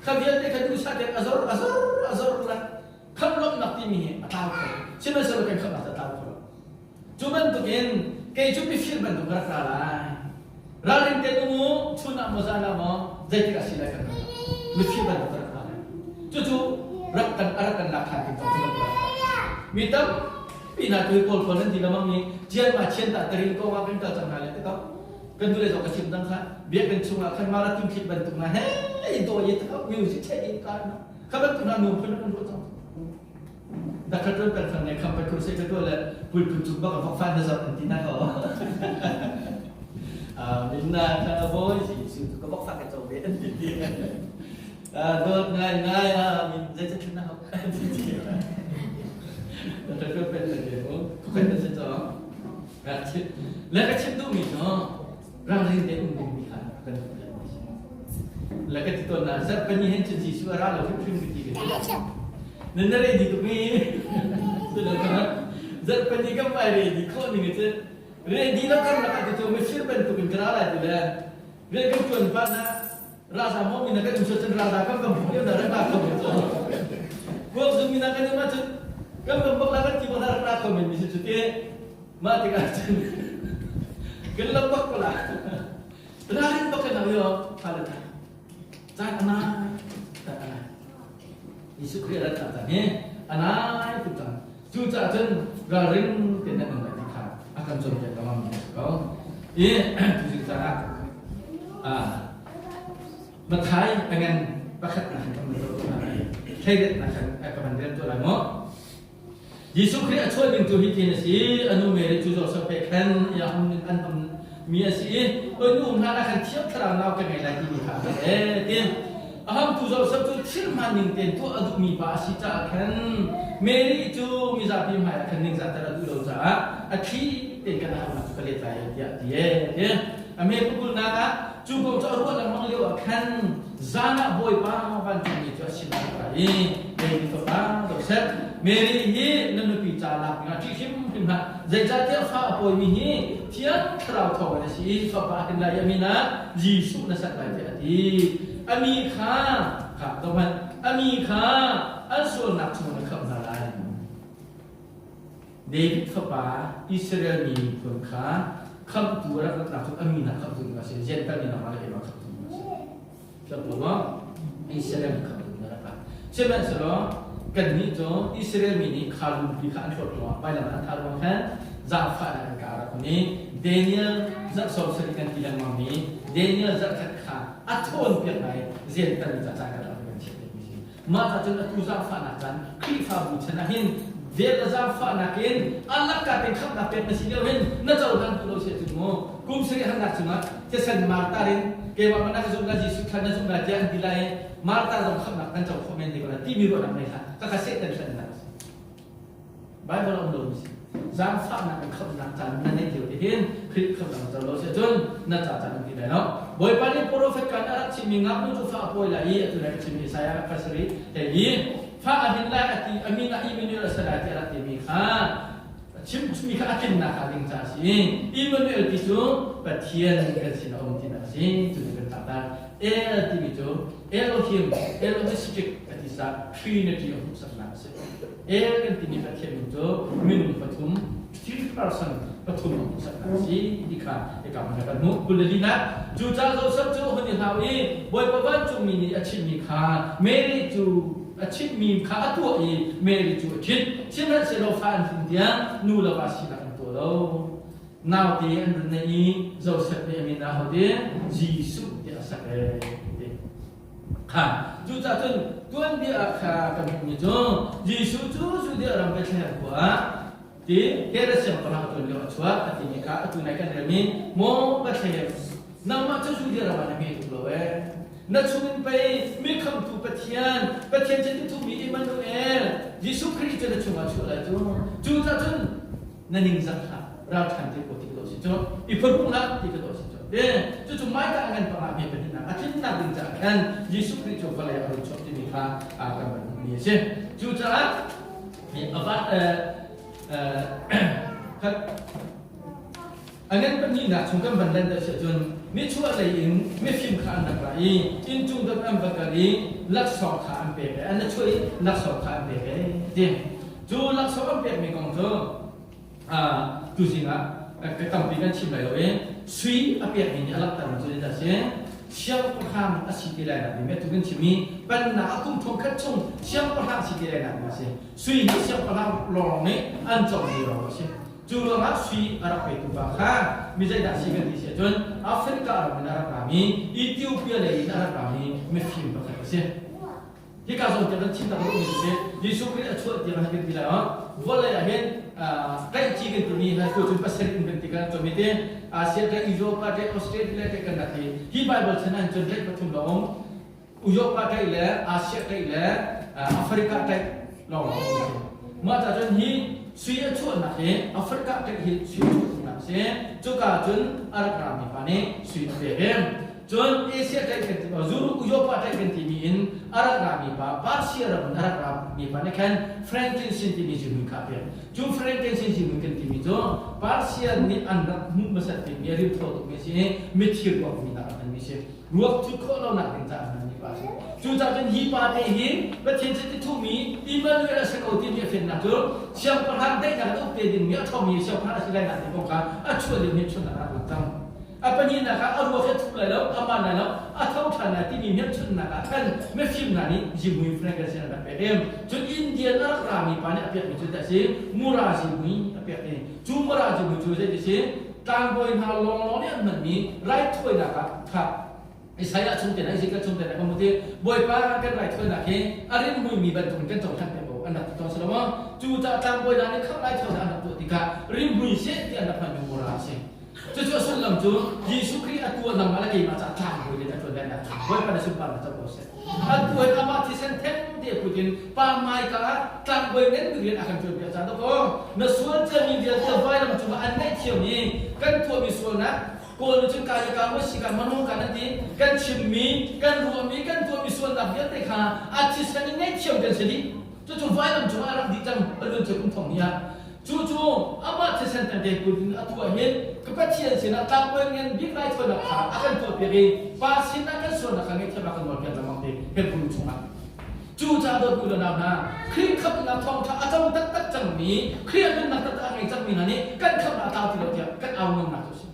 Speaker 1: Kau biar teh kau usah dek azor lah. Kau lok nak timi tahu kau. Siapa selalu kan kau nak tahu kau. Cuba tentukan kaya cuma fikir bentuk kerana Raling temu cuna masalah mo jadi kasih lagi kan. Fikir bentuk kerana. Cucu rakkan arakan lakhan kita cuma kerana. Mitam ปีน่าคือคนคนนั้นที่เรามั่งมีเจียนมาเชียนตัดตริงก็ว่าเป็นเกิดจากไหนเลยก็กันดูเลยสองกระชิมตั้งค่ะเบียเป็นช่วงขันมาแล้วทิ้งคิดบรรทุกมาเฮ้ยตัวยิ่งเขาวิวสิเช่นกันนะเขาเป็นตัวนุ่มเป็นคนรู้จักแต่เขาเป็นคนในคำเป็นคนเซ็กตัวเลยพูดจุกบ้ากับฟันจะสับที่นั่นเขามินนาคาร์โบสิสุดก็บอกฟังกันโจเบนจริงๆโดนง่ายมินจะชนะเขาจริงๆแต่ก็เป็นอะไรก็เป็นอะไรจ้ะแล้วก็ชิดดูมิเนาะเราเรียนเด็กอุ้มมีค่ะเป็นแล้วก็ที่ตัวนั้นจะเป็นยังไงจนสิชัวร์เราพิมพ์ดีกันนั่นอะไรดีตัวนี้สุดแล้วก็จะเป็นยังไงก็ไม่เรียนดีข้อหนึ่งจะเรียนดีแล้วกันนะครับที่ตัวไม่เชื่อเป็นตัวเป็นกระไรตัวเลยเรียนกันจนพัฒนาราชาโมมินักการมุสลิมราชาก็กำลังเรียนอะไรบ้างก็ไม่รู้พวกมุสลิมนักการมาจุดก็กำลังบอกแล้วกันที่มันอะไรก็ไม่รู้จุดที่มาที่กันจุดกันแล้วบอกก็ละร้านบอกกันเอาอยู่พาเลยจ่ายอันนั้นจ่ายอันนั้นยิสุครีรัตน์เนี่ยอันนั้นทุกท่านจุดจ่ายจนเราเรียนเป็นนักการที่ขาakan contoh dalam kau, ini tujuh cara, berthai dengan pakat nak menurut mana, kaidat nak kemandiran tu lama. Yesus Kristusช่วยเป็นตัวที่ที่นี่อนุเมริจุดสเปกันอย่างอันมีสิอนุมนาคันเทียบคราวนากันไงล่ะที่นี่ค่ะเต็มจุดสตุชิลมันนิ่งเต็มตัวอนุมีภาษิตากันเมริจูมีจับพิมพ์ให้คันนิ่งจัตตาดูโลจ้าอาทิเต็มกันนะมาจุกเลี้ยใจเดียอเมริกุลนาคะจุกจะรู้ว่ามังเลี้ยวคันจานะบอยบ้าวันที่มีจุดชิลมันไปเมริตัวบ้าตัวเซ็ตเมริฮีนั่นคือจาระงาที่ชิมพิมพ์ใจจัตเตอร์ฟ้าปอยมีฮีเทียนคราวทว่าสิฟ้าบ้าเห็นไรมีนะยิสุนัสัตย์ไปที่อามีข้าครับตรงนั้นอามีข้าอันส่วนนักชนขับนาลายเดวิดขับป่าอิสราเอลมีคนข้าขับตัวแล้วก็นักชนอามีนักขับตัวมาเสียเจนตันนี่นักมาเลยมาขับตัวมาเสียจะบอกว่าอิสราเอลขับตัวนะครับเช่นนั้นสิล่ะกันนี้จ้ะอิสราเอลมีนี่ขาลุพิฆาตชดตัวไปแล้วนะทารวงแค่จาฟาร์นักการคนนี้เดนิเอลจะสอบสริกันที่ยังมั่งนี้เดนิเอลจะขัดขาอัฐวนเปียกไหนเจนตันจะจ่ายกันแล้วเป็นเช่นนี้มาจากจนอัตุจาฟานักการคลิฟาบุชนะหินเดลจาฟานักหินอัลลักกาเป็นขับนักเป็นสิ่งเดียวหินนั่นจะรู้กันตัวเสียจุดโม่กุมสิริหันนักจุดจะเซ็นมาร์ตารินเกี่ยวกับมันนักจุดนั้นจิสุขันนักจุดนั้นจะอันดีไลมาร์ตาต้องขับนักนั่นจะคอมเมนต์ดีกว่าที่มีรู้นักไหมคะก็กระเซ็นแต่เซ็นนักไบเบิลอันโดมิสิจามฟ้านักเป็นขับนักจันนั่นเองเดียวที่เห็นคลิปขับนักจะรู้เสียจนนั่นจะจันดีไลเนาะบ่อยปานนี้โปรเฟกกันอารักชิมิงับนู่นจะฟ้าป่วยละยี่ตัวไหนชิมิสายาฟัสรีแต่ยี่ฟ้าอภินละอติอามินะอิมินุลสลาติอารัติมีข้าชิมมีข้ากินนักดิ้งจ่าสิอิมินุลติจูปะเทียนกันสินะอมตินะสิจุดเป็นตาตาติมิจูเอโลฮิมสปิกอติสาทรีนิตี้ของสัตว์นักสิกันที่นี่ปะเทียนมิจูมินุปฐุม3% ปฐุมของสัตว์นักสิดีค่ะเอกามันกันนุกุลลีนะจูจ้าเราสับจูคนที่หาวีบอยปวันจูมินีอาชิมีข้าเมริจูอาชิมีข้าตัวเอเมริจูอาชิเช่นนั้นเสร็จฟันฟินเดียนูลาวาสินักตัวเรานาวที่อันนี้เราเสร็จเนี่ยมีนาเขาเดียจีสุเดียสักค่ะจูจ้าจนตัวเดียข้ากันมีจงจีสุจูเดียเราไม่ใช่หัวที่เฮรัสยังพนักตัวเลี้ยวชัวร์ที่มีข้าตัวไหนกันเรื่องนี้โม่ไม่ใช่น้ำมันจะจูเดียเราไม่มีตัวเองนักชุมไปมีคำทูปะเทียนจะที่ทูมีอิมมานูเอลยิสุคริสต์จะชุมมาชัวร์เลยจูจ้าจนนั่นเองสักค่ะเราทำที่ปกติเราสิจ้าอีพรุ่งนั้นที่เราสิจ้าเด้จู่ๆไม่ต่างกันประมาณนี้เป็นนะอาทิตย์นั้นดึงจากกันยิสุคริสต์จะอะไรเอาชอบที่มีข้ากันแบบนี้ใช่จู่จ้ามีอะไรครับอันนั้นเป็นนี่นะช่วงกันบันเลนเดชจนมีช่วงอะไรอินมีฟิล์มขานนักไรอินจุงดับอันบักการีลักษณะขานเปย์อันนั้นช่วยลักษณะขานเปย์เดี๋ยวจู่ลักษณะเปย์มีกองโจดูสินะก็ต้องปีกันชิมอะไรเลยสุยอเปียกนี่ลักษณะจุดเด่นเช่น siang perham asikilai nak ni tu kan cimi pada akum tongkat cung siang perham asikilai nak masih sui siang perham lorong ni ancam dia masih Juru nak sui Arab itu bahkan misal dah siapa di sini, John Afrika Arab Arab kami, Ethiopia lagi Arab kami, mesti bahkan sih. Jika soal kita cinta baru mesti, Yesus Kristus cuat dia macam bila, boleh ahen, kai cikin tu ni, aku jumpa sering bertiga, tu mesti Asia ke Eropa ke Australia ke kan nanti, hi Bible sana John ke betul dong, Eropa ke ile, Asia ke ile, Afrika ke long, macam John hi Suya cuat nak Afrika ke suya cuat nak juga John Arab kami pane suya behem. John Asia ke Zuru Eropa ke timin Arab kami pa Persia Arab kami pane kan Frankincense timin jumun kape. Jum Frankincense jumun kan timin jo Persia ni anak masat timin yari produk mesi metil buat mina akan mesi. Ruak cukup lo nak minta ni pas. Juta kan hi pa hi betul tu mi iman kita sekau timin fin nak tu siapa handai nak tu pedin mi atau mi siapa nak silai nak dibongkar acuh dia ni cuna nak utang. Apa ni nak arwah itu lalu amanah lalu atau tanah timin mi cuna nak kan mesti nani jimu Frankincense nak pedem. Jun India nak rami pane apa yang kita sih murah jimu apa ni. Cuma jimu tu saya sih tanggoin halong ni aman ni right way nak kah. Saya cuma nak jika cuma nak kemudian boy para kan right way nak ke arin mi bantu kan jauh tak pebo anak tu selama juta tanggoin ni kau right way anak tu tiga ribu sih dia anak pandai murah sih. Jujur selam tu Yesus Kristus aku nama lagi macam tanggoin dia tu dan boy pada sumpah macam bos. Aku amat senten dia putin pamai kah tanggoin ni dia akan terbiasa tu kau. Nasuan jami dia terbaik macam anak cium ni kan tu misuan nak. Kalau macam kaya kamu sih kan mana kan nanti kan cimi kan ruami kan tu misuan tak dia tekha artis kan ini cium kan sedih. Cucu violent cuma Arab di jam belum cukup thongnya. Cucu amat senten dia putin atu akhir kepatian sih nak tampil dengan big light pun nak akan tu pergi pasin akan suan akan itu akan berbicara dalam dia helpun cuma. Juta berbulan nama, kiri kap nak thong tak atau tak cami, kiri nak tak angin cami nani kan kap nak tahu tidak dia kan awam nak tu.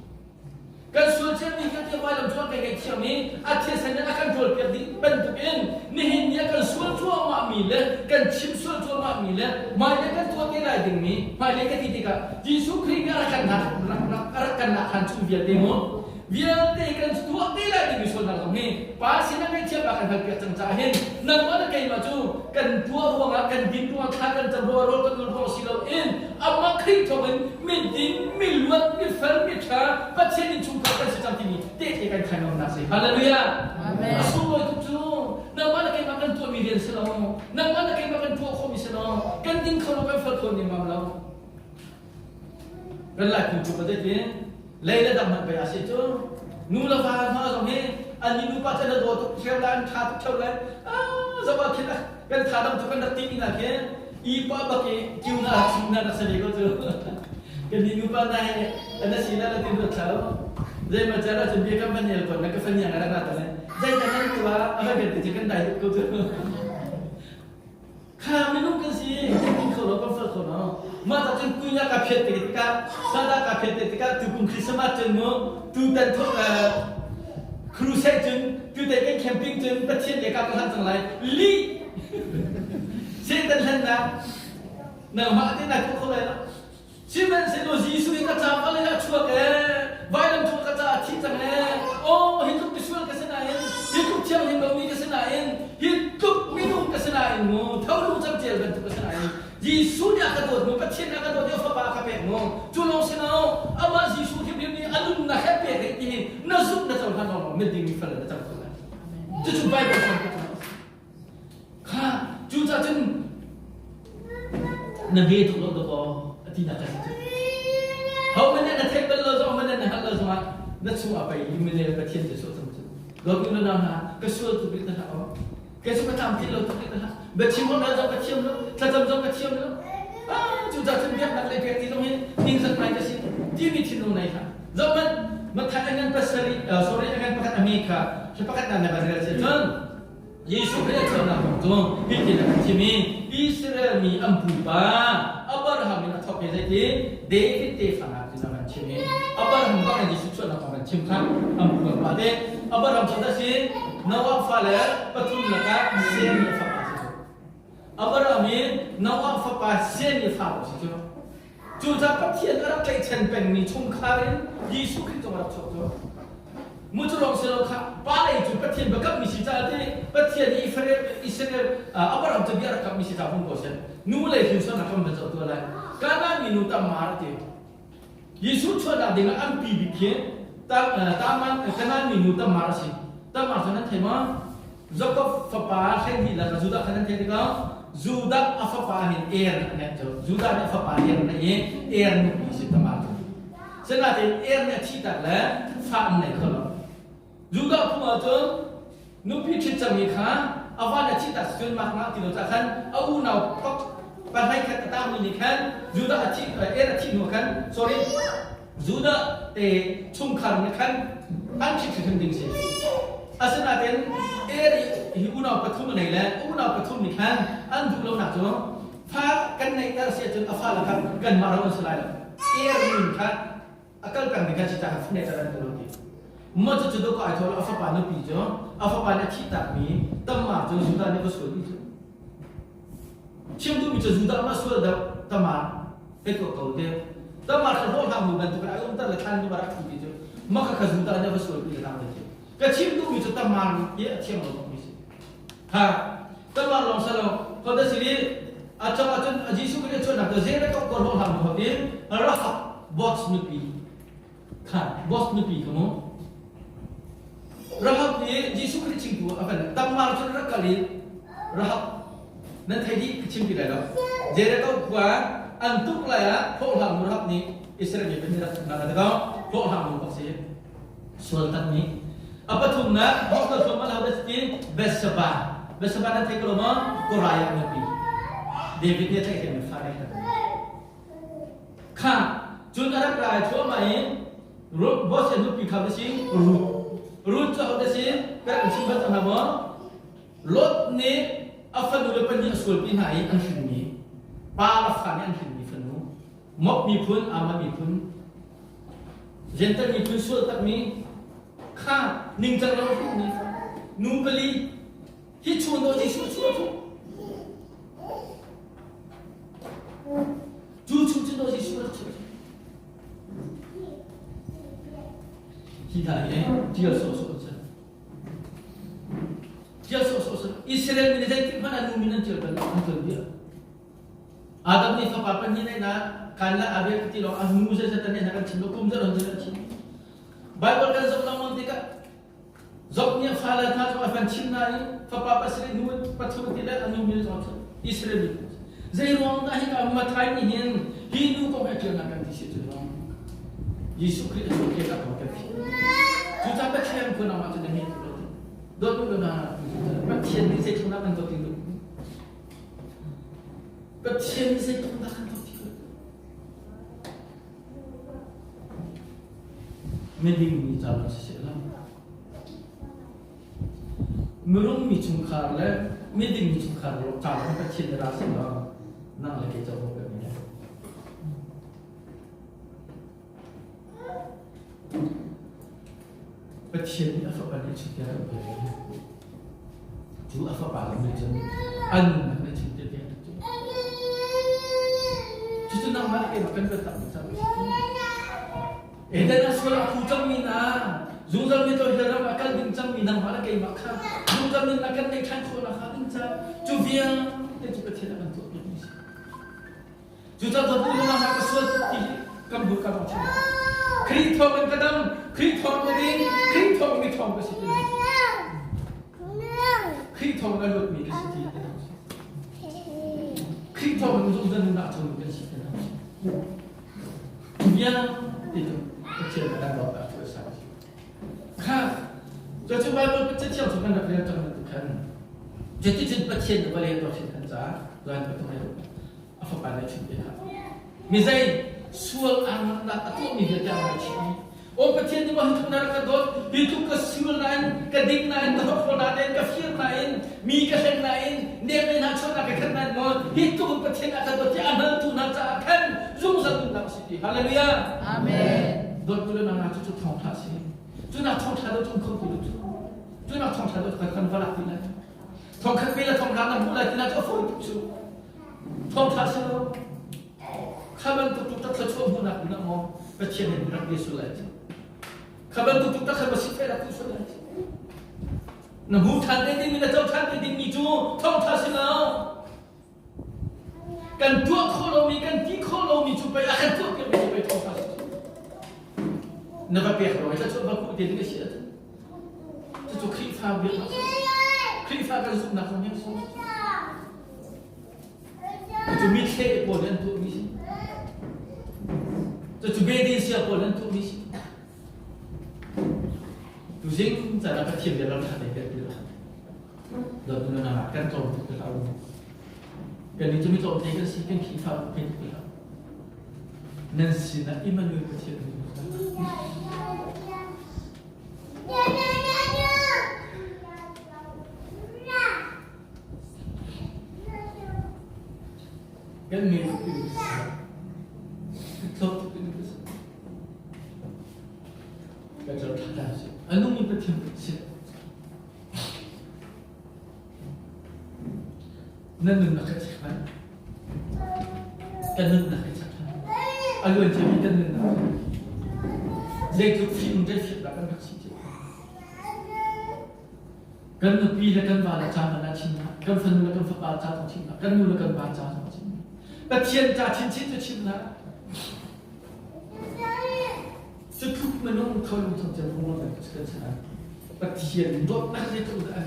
Speaker 1: Kan suci ni kita malam jual kayak macam ni, atas sana akan jual pergi bentukin, ni dia kan suci jual makmile, kan cip suci jual makmile, macam kan tuan kita lagi ni, macam kan kita, Yesus Kristus akan nak hancur dia demo, dia kan tuan kita lagi misal dalam ni, pasti nak macam akan hampir cengcahin, nama kayak macam, kan tuan ruang akan dintuan akan terbawa roh kan roh silauin, amak Kristus mending miluat mifal mitra, pasti ni kan sejam ini, tidak akan kena menasih. Haleluya. Amin. Semua itu tu. Nama nak makan tua milian selama. Nama nak makan tua komi selama. Kan tingkau nak berfakon ni mamlau. Relak itu pada dia. Laila dah nak bayar situ. Nula faham apa ni? Ani lupa cakap dua tu cakap cakap cakap. Sebab kita kan kadang tu kan tinggi nak ke. Ipa pakai kiuna nak sedih tu. Kan lupa naik. Ada sila lah tidur tahu. Jadi macam mana tu dia kan menelpon, nak kefanyan ada kata ni. Jadi jangan tua, apa kata jangan dah itu tu. Kami nunggu sih, kita kalau konflik kono, mata jen punya kafe ketika, sada kafe ketika dukung Christmas jenmu, tu dan tu cruise jen, tu dan camping jen, pecah dia kapal hantar lain, li, sedan hendak, nama dia nak kau lain. Siapa sedo Yesus ini kata apa lagi cuak violent cuak kata cinta oh hidup disual kesenayan, hidup jam hidup ini kesenayan, hidup minum kesenayanmu, tahu lu macam jalan bentuk kesenayan. Yesus dia akan buat, mempecah akan buat dia apa kapekmu, julung senau, awas Yesus hidup ini alun nak happy ini, nasib nak tahu kan orang mending mifal nak tahu kan. Itu Bible sampai tu. Kah, juta jen nabi tu lo tidak ada. How mana nak table lo, how mana nak hal lo semua. Nak semua apa ini mana bertian sesuatu macam. Lagu lo nama kesuat tu kita tahu. Kesuat tampil lo tu kita tahu. Bercium lo, bercium lo, tajam bercium lo. Juta tembiak nak lepas itu ni, tinggal naik ke sini. Dia ni cina naik kan. Zaman makan dengan pasari, sore dengan pakat Amerika, sepakat anda pasal sejual. Yesus Kristus nak tu, ini nak cimi Israel ni ampupa. Abraham ni atau pezeti David tefana tu zaman ชิมอับราฮัมก็ในที่สุดชวนเราเป็นชิมครับอัมบุญมาเดอับราฮัมจะได้สินวฟ้าเลยปฐุมละกันเสียนฟ้าสิอับราฮัมนวฟ้าเสียนฟ้าสิจูจับปะเทียนอะไรใจเช่นเป็นมีชุ่มคารินยิสุคริสต์มารับชดมุจลองเสลขาป้าเลยจูปะเทียนบักมิสิจาที่ปะเทียนอิสราเอลอับราฮัมจะบิอาร์กับมิสิจาพุ่งโกเซนนู่นเลยฮิวสันนักมันจะตัวอะไรการนั้นมีนุตามาร์ติยิสุชวนอะไรdenganอันปีบิเคียตามันการนั้นมีนุตามาร์สิตามาร์ฉะนั้นเทมันจบกับฟ้าเช่นที่ละจูดาขนาดเท่ากันจูดาอัฟฟ้าเห็นเอร์เนี่ยจูดาเนี่ยฟ้าเห็นเนี่ยเอร์นุบิสิตามาร์ฉะนั้นเอร์เนี่ยที่ตัดแล้วฟ้าเนี่ยเขาละจูดาพูดว่าตัวนุบิคิดจะมีข้าอาวันเนี่ยที่ตัดส่วนมากที่เราจะขันเอาหน้าพักปัจจัยขัดตามนี้ขันจูดาที่เอร์ที่หนูขัน sorry จูดาชุ่มขันเนี่ยขันอันคิดถึงดิ่งเสียอาศัยนั่นเอร์ที่อุณหภูมิไหนแล้วอุณหภูมินี่ขันอันดูเราหนักจังฟ้ากันในแต่เสียจนฟ้าละครับกันมาเราสลายแล้วเอร์นี่ขันอาการกันในการจิตใจในแต่ละตัวนี้มันจะจุดก็ไอ้ตัวอัฟฟ้านุปีจ้ะอัฟฟ้าเนี่ยที่ตัดมีตั้งมาจนจูดาเนี่ยก็สวยดีจ้ะเชื่อมดูมีจูดามาสวยแต่ตั้งมาเป็นตัวเก่าเดียวตั้งมาเขาทำดูเป็นตัวอะไรอุ้มตั้งแต่ท่านดูบารักที่จ้ะมันก็จูดาเนี่ยก็สวยดีทำได้จ้ะก็เชื่อมดูมีจุดตั้งมาเยอะเชื่อมดูมีสิฮะตั้งมาลองสลองเขาได้สิ่งอาจารย์ยิสุคริสต์ชวนนักเรียนก็กอดหัวทำดูเองรักบอสนุปีค่ะบอสนุปีขโมrahab ni Yesus Kristus tu apa nak tamar saudara kali rahab nanti di kecil kita dah jadi kau buat antuk lah ya program rahab ni Israel ni benar nak kata kau program tu pasti sultan ni apa tu nak waktu tu malah ada skin bersabah nanti kalau mau koraya nabi David dia tak kena farik kan jun ada kerja cuma main bos yang tu pikir apa sihรุ่นจะเอาได้สิก็เป็นสิ่งที่ทำให้บ่รถนี้อัฟดูเลยเป็นยิ่งส่วนปีไหนอันหินนี้ปลาอัฟนี่อันหินนี้ฝันนู้มบมีพื้นอามามีพื้นเจนต์มีพื้นส่วนตักมีข้านิ่งจังเราพวกนี้นูเปลีฮิชวนโดยที่ช่วยทุกจูจูจูโดยที่ช่วยทุกที่ไหนที่เราสู้กันที่เราสู้กันอิสราเอลมีใจที่มันอนุมินันเจอกันอันตัวเดียวอาดัมนี่ฟ้าปัญญาเนี่ยนะการละอาเบลที่เราอนุมุสเซตันเนี่ยนักชิมเราคุ้มจะเราจะชิมไบเบิลกันสำหรับมันที่ก็จบเนี่ยฟ้าละท่าตัวฟันชิมนานี่ฟ้าปัสรินู่นปัจจุบันที่ได้อนุมินันจอมอิสราเอลใจร้อนได้กับมาไทยนี่เห็นฮินดูก็ไม่เจอนักการที่เสียจุดร้อนยิสุคริสต์โอเคกับเขาแค่จุดจับเป็นแค่คนเอามาจะได้เห็นตัวนี้โดยตัวนั้นเป็นเทียนที่เสียชนะเป็นตัวที่ดูเป็นเทียนที่เสียชนะเป็นตัวที่ดูไม่ดิ้งมีจำเสียแล้วเมื่อรุ่งมีชุมขารแล้วไม่ดิ้งมีชุมขารจำเป็นเทียนราศีแล้วนั่งเลยจะบอกแบบนี้เป็นเชียร์นี่อัฟบานี่ชุดเดียวกันจูอัฟบาลไม่จำอันนั้นไม่ชุดเดียวกันชุดนั้นมาเองเป็นแบบต่างๆเอ็ดนั้นส่วนผู้จำมีนะจูจำมีตัวเดียวกันกันดิ้งจำมีนะมาแล้วเกี่ยมาค่ะจูจำมีนักการในขั้นคนละค่ะดิ้งจำจูเวียนเดี๋ยวจูเป็นเทียนกันตัวนี้จูจำตัวผู้นั้นมาก็ส่วนที่กำบุกกำบังครีทองเป็นกระดำครีทองเป็นดิ้งครีทองมีทองก็สิเป็นครีทองก็หลุดมีก็สิที่เป็นครีทองมันจุดนั้นน่าจะเป็นสิเป็นเนี่ยติดตัวเชื่อกันได้บอกแบบตัวสัตว์ค่ะจะช่วยเราเป็นเชี่ยวชาญนักเรียนจังหวัดทุกคนจะที่จะเป็นเชี่ยวชาญเรียนตัวสิกันจ้าเราเป็นตัวไหนอาฟังไปในชุดเดียวมีใจส่วนอันนั้นตัวมีเดียวกันใช่ไหมโอ O patien ni mah hidup nak kadot, hidup ke siul lain, ke ding lain, ke hok lain, ke fir lain, mi ke sen lain, neme nak cakap ke kerana mon, hidup patien nak kadot ya amal tu nak cakap, zoom satu nak sini. Haleluya.
Speaker 2: Amen.
Speaker 1: Dot tu nak tu thong thah sini. Tu nak thong thah tu kau tu. Tu nak thong thah tu kan balak tu lah. Thong kat bila thong thah nak mulai tu nak tu phone tu. Thong thah sini. Kaban tu tak tercuba guna guna mo, patien ni nak dia sulai. Kaban tu tak kaban sifat aku sulai. Namun tanda ini mina jauh tanda ini tu, thong thah sini. Kan dua kolomi, kan tiga kolomi supaya akan tu yang supaya thong thah sini. Nampak perlu, kita cuba buat dia dengan siapa? Kita cuba krifah biar, krifah kan sup nak kau yang sup. Kita mikir boleh tu misi. Kita cuba dia siapa boleh tu misi. Tu sing cara kecil dia orang ada dia. Dah tu nak kan tahu tu tahu. Kan itu mesti tahu dia sih kan krifah betul. Nanti nak iman dia kecil. Kan ni itu betul itu betul tak sih anu ni betul sih nanti nak cakap kan nak cakap alu jadi kan nak jadi film lah kan sih kan lebih kan bala cara Cina kan fanu kan bala cara Cina kan mula kan bala cara Cina patien ta cincin tu Cina cukup menung kalau untuk jemput dan sekarang patien dot nak itu dah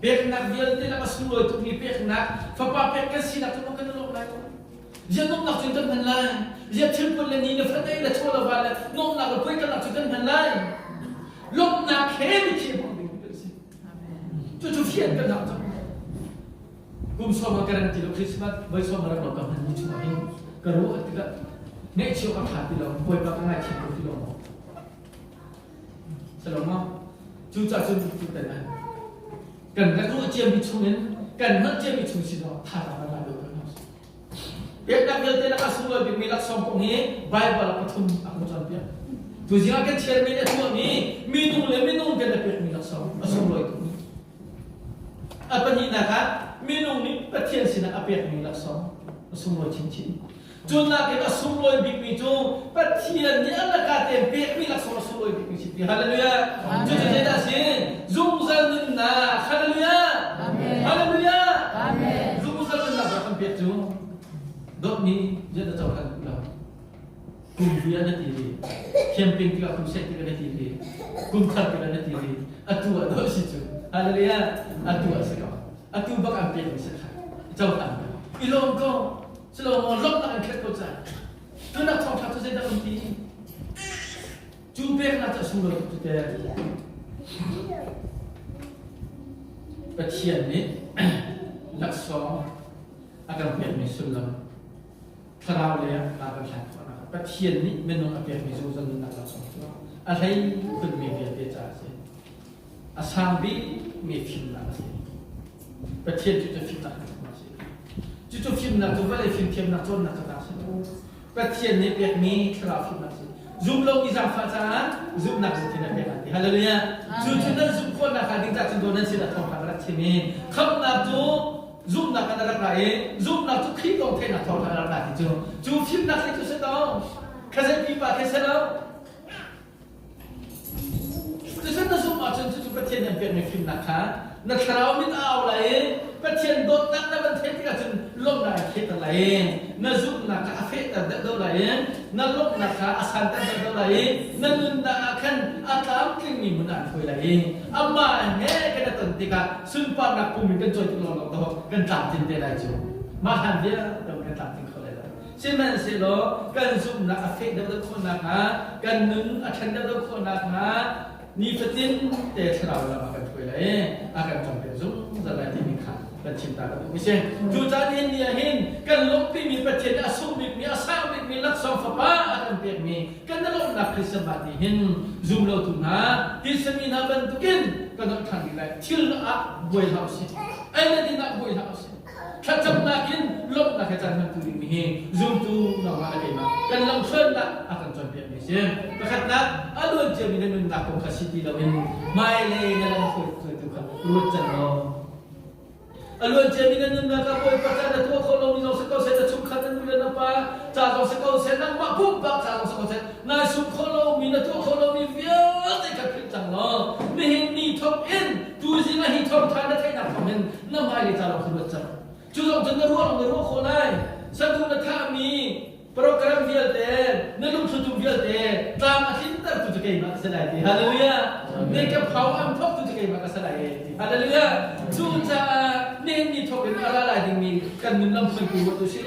Speaker 1: pek nak dia tidak masuk itu ni pek nak fapa pek kan sih nak tu kan lok lagi dia nak tu kan lain dia cemput lagi ni fatai lah coba bala nak pergi kan nak tu kan lain lok nak hem cemput tu fiat kan nak tu kum sama garanti lo Christmas boy sama orang lokal ni cuma ini kalau tidak nek cium apa hati lo boy bakal nak cium hati lo selama cuaca cuaca dan kan kalau cium bicungin kan nak cium bicung sih lo tak ada lagi kan biar nak biar tidak asal lo biar sompong ni baik bala patung aku sampai tu jangan kan cermin itu ni minum kan dapat milak sompong asal lo itu apa ni nak minum ni patien sina apa yang milak som semua cincin jumlah kita semua bikmi tu patien ni Allah kata milak som semua bikmi sini haleluya jadi kita sih zumzal na haleluya haleluya zumzal na bahkan betul dok ni jadi tahu kan lah kumpulan nanti camping kita kumset kita nanti kumtar kita nanti atua dok situ haleluya atua sekarang aku bakal pergi sekarang. Jauh anda. Ilong kau, selalu lom nak angkat kau saya. Tu nak tahu satu saya dah unti. Jumpa nak tak semua tu dia. Patien ni, laksa akan pergi sulam. Terau le akan lakukan. Patien ni menung akan pergi sulam nak laksa. Alai pun media dia cakap. Asabi mefim nak. Patien tu film nak masih. Tu film nak tu boleh film nak tu nak kasih. Patien ni pergi kerap film masih. Zoom lo izam fasa, zoom nak tu tidak pergi. Haleluya. Tu nak zoom pun nak hading tak tu nanti dah tahu pada sini. Kam nak tu zoom nak ada lain, zoom nak tu klik on nak tahu ada lain tu. Tu film nak itu sedang. Kasih pipa kasih lo. Tu sedang zoom macam tu patien yang pergi film nak nak terau min awal lain, patien dot nak bantai kita cun lom nak kita lain, nak zoom nak afet ada lain, nak lom nak asan ada lain, nak nunda akan atam kini munan kau lain. Amma kena tentika sumpah nak pumikan joy tu lom tu kan tantin dia lagi. Mahan dia tu kan tantin kau lain. Semen selo kan zoom nak afet ada kau nak, kan nun akan ada kau nak. Ni fatin terserah lah makan kue lah akan sampai zoom zaman ini kan cinta misal jutaan ini hin kan lopi mi pacet asumik mi asamik mi laksam fapa akan pek mi kan dalam nak kesempatan hin zoom lo tuna di semina bentukin kan nak dilai til a boy house ai di nak boy house kacam nakin lop nak kacam bentukin mi zoom tu nama lagi ma kan lam chen nak akan pek mi misal pakat nak alun je mi nak kong kasih di lawin mai le dalam rutan lo alun jaminan nung nakapoy pa na to ko long sa ko sa chukatan nila na pa sa sa ko sa nang mapumpak sa ko sa na sukolo mi na to ko long mi via te ka kitang lo ni top in tu si na hi top ta na tai na kamen na mai ta lo rutan chu long chen na ro ko lai sa tu na tha mi program dia deh, nelum suatu dia deh, dalam cinta tu juga imak selai, haleluya. Mereka pawam top tu juga imak selai, haleluya. Suca ni top ini ala lagi ni kan menem sengkuat tu sih,